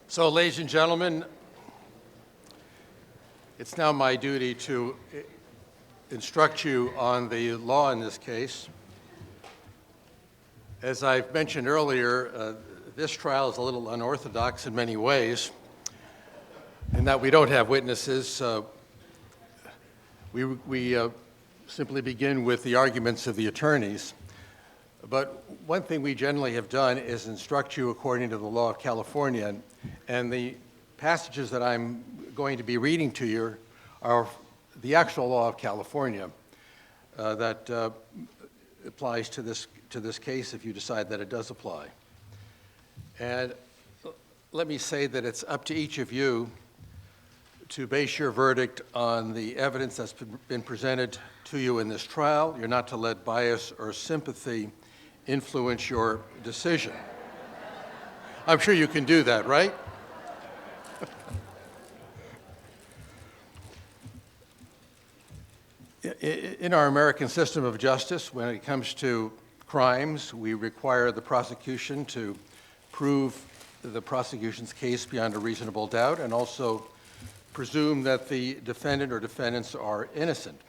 So, ladies and gentlemen, it's now my duty to instruct you on the law in this case. As I've mentioned earlier, this trial is a little unorthodox in many ways, in that we don't have witnesses. We simply begin with the arguments of the attorneys. But one thing we generally have done is instruct you according to the law of California, and the passages that I'm going to be reading to you are the actual law of California that applies to this case if you decide that it does apply. And let me say that it's up to each of you to base your verdict on the evidence that's been presented to you in this trial. You're not to let bias or sympathy influence your decision. I'm sure you can do that, right? In our American system of justice, when it comes to crimes, we require the prosecution to prove the prosecution's case beyond a reasonable doubt and also presume that the defendant or defendants are innocent.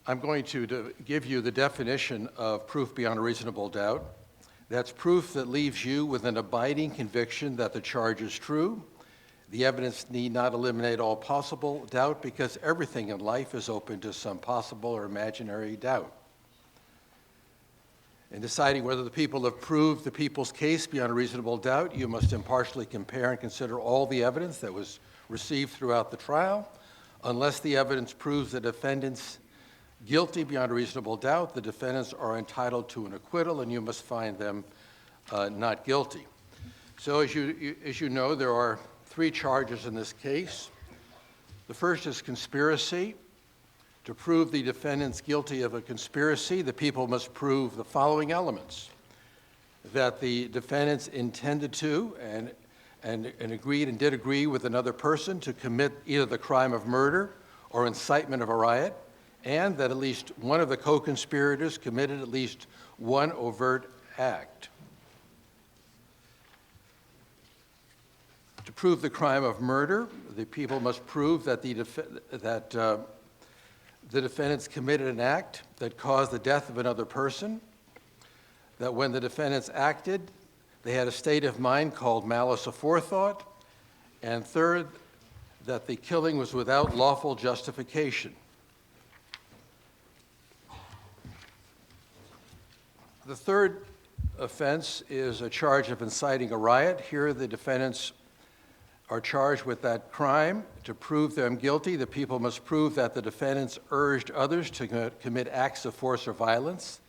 I'm going to give you the definition of proof beyond a reasonable doubt. That's proof that leaves you with an abiding conviction that the charge is true. The evidence need not eliminate all possible doubt because everything in life is open to some possible or imaginary doubt. In deciding whether the people have proved the people's case beyond a reasonable doubt, you must impartially compare and consider all the evidence that was received throughout the trial. Unless the evidence proves the defendants guilty beyond a reasonable doubt, the defendants are entitled to an acquittal, and you must find them not guilty. So as you know, there are 3 charges in this case. The first is conspiracy. To prove the defendants guilty of a conspiracy, the people must prove the following elements: that the defendants intended to and agreed and did agree with another person to commit either the crime of murder or incitement of a riot, and that at least one of the co-conspirators committed at least one overt act. To prove the crime of murder, the people must prove that the defendants committed an act that caused the death of another person, that when the defendants acted, they had a state of mind called malice aforethought, and third, that the killing was without lawful justification. The third offense is a charge of inciting a riot. Here, the defendants are charged with that crime. To prove them guilty, the people must prove that the defendants urged others to commit acts of force or violence,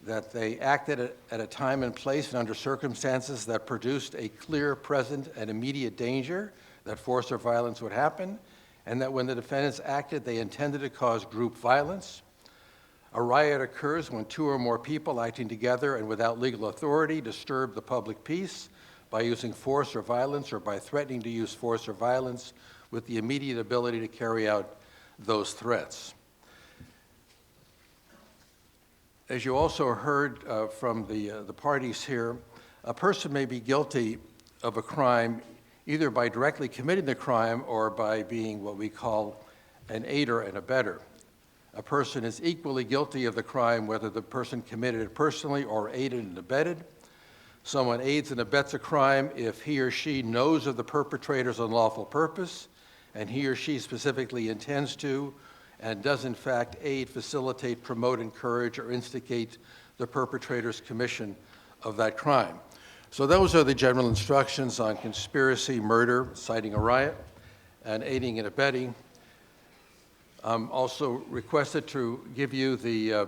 that they acted at a time and place and under circumstances that produced a clear, present, and immediate danger that force or violence would happen, and that when the defendants acted, they intended to cause group violence. A riot occurs when two or more people acting together and without legal authority disturb the public peace by using force or violence or by threatening to use force or violence with the immediate ability to carry out those threats. As you also heard from the parties here, a person may be guilty of a crime either by directly committing the crime or by being what we call an aider and abetter. A person is equally guilty of the crime whether the person committed it personally or aided and abetted. Someone aids and abets a crime if he or she knows of the perpetrator's unlawful purpose and he or she specifically intends to and does in fact aid, facilitate, promote, encourage, or instigate the perpetrator's commission of that crime. So those are the general instructions on conspiracy, murder, inciting a riot, and aiding and abetting. I'm also requested to give you the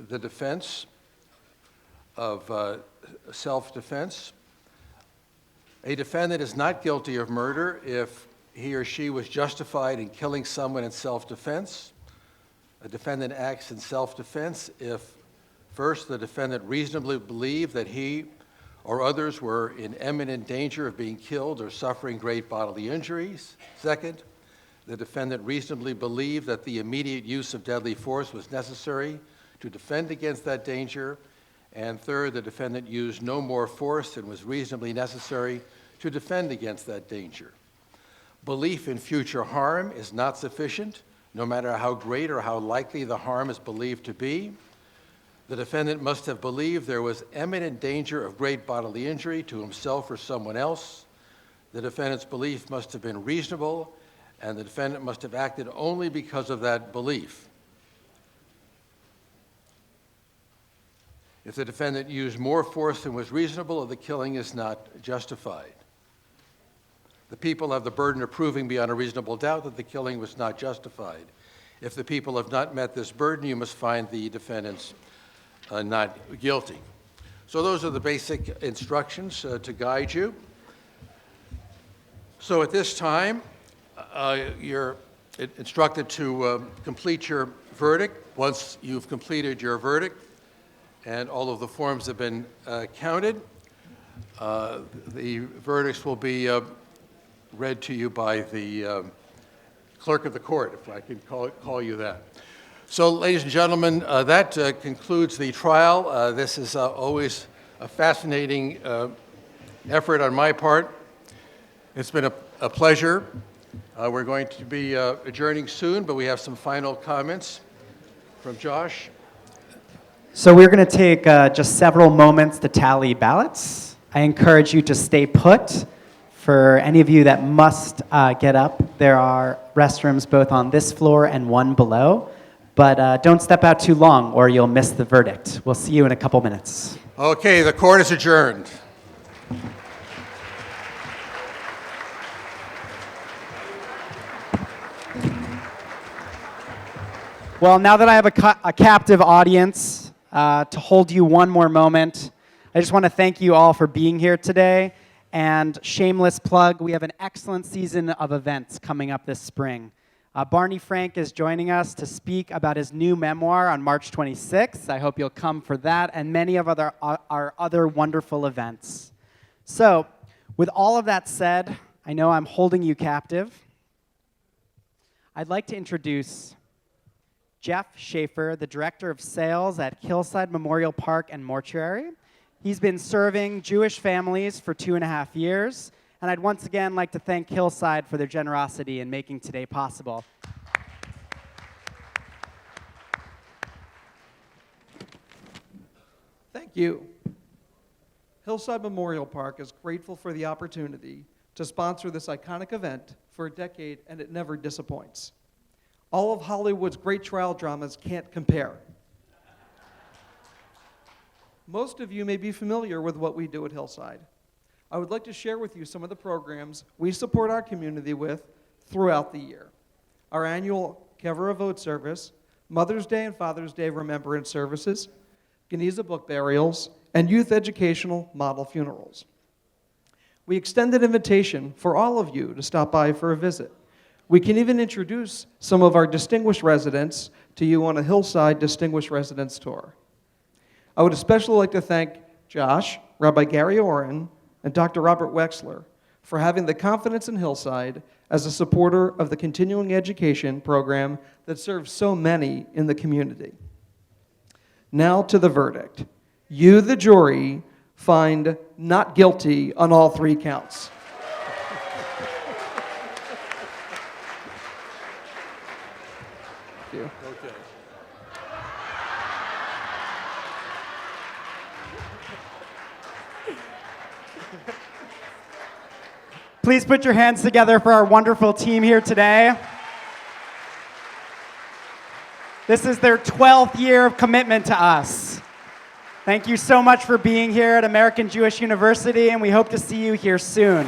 defense of self-defense. A defendant is not guilty of murder if he or she was justified in killing someone in self-defense. A defendant acts in self-defense if, first, the defendant reasonably believed that he or others were in imminent danger of being killed or suffering great bodily injuries. Second, the defendant reasonably believed that the immediate use of deadly force was necessary to defend against that danger. And third, the defendant used no more force than was reasonably necessary to defend against that danger. Belief in future harm is not sufficient, no matter how great or how likely the harm is believed to be. The defendant must have believed there was imminent danger of great bodily injury to himself or someone else. The defendant's belief must have been reasonable, and the defendant must have acted only because of that belief. If the defendant used more force than was reasonable, the killing is not justified. The people have the burden of proving beyond a reasonable doubt that the killing was not justified. If the people have not met this burden, you must find the defendants not guilty. So those are the basic instructions to guide you. So at this time, you're instructed to complete your verdict. Once you've completed your verdict and all of the forms have been counted, the verdicts will be read to you by the clerk of the court, if I can call you that. So, ladies and gentlemen, that concludes the trial. This is always a fascinating effort on my part. It's been a pleasure. We're going to be adjourning soon, but we have some final comments from Josh. So we're going to take just several moments to tally ballots. I encourage you to stay put. For any of you that must get up, there are restrooms both on this floor and one below. But don't step out too long or you'll miss the verdict. We'll see you in a couple minutes. Okay, the court is adjourned. Well, now that I have a captive audience to hold you one more moment, I just want to thank you all for being here today. And shameless plug, we have an excellent season of events coming up this spring. Barney Frank is joining us to speak about his new memoir on March 26th. I hope you'll come for that and many of our other wonderful events. So, with all of that said, I know I'm holding you captive. I'd like to introduce Jeff Schaefer, the Director of Sales at Hillside Memorial Park and Mortuary. He's been serving Jewish families for 2.5 years, and I'd once again like to thank Hillside for their generosity in making today possible. Thank you. Hillside Memorial Park is grateful for the opportunity to sponsor this iconic event for a decade, and it never disappoints. All of Hollywood's great trial dramas can't compare. Most of you may be familiar with what we do at Hillside. I would like to share with you some of the programs we support our community with throughout the year. Our annual Kever Avot service, Mother's Day and Father's Day remembrance services, Geniza book burials, and youth educational model funerals. We extend an invitation for all of you to stop by for a visit. We can even introduce some of our distinguished residents to you on a Hillside Distinguished Residents Tour. I would especially like to thank Josh, Rabbi Gary Oren, and Dr. Robert Wexler for having the confidence in Hillside as a supporter of the continuing education program that serves so many in the community. Now to the verdict. You, the jury, find not guilty on all 3 counts. Thank you. Okay. Please put your hands together for our wonderful team here today. This is their 12th year of commitment to us. Thank you so much for being here at American Jewish University, and we hope to see you here soon.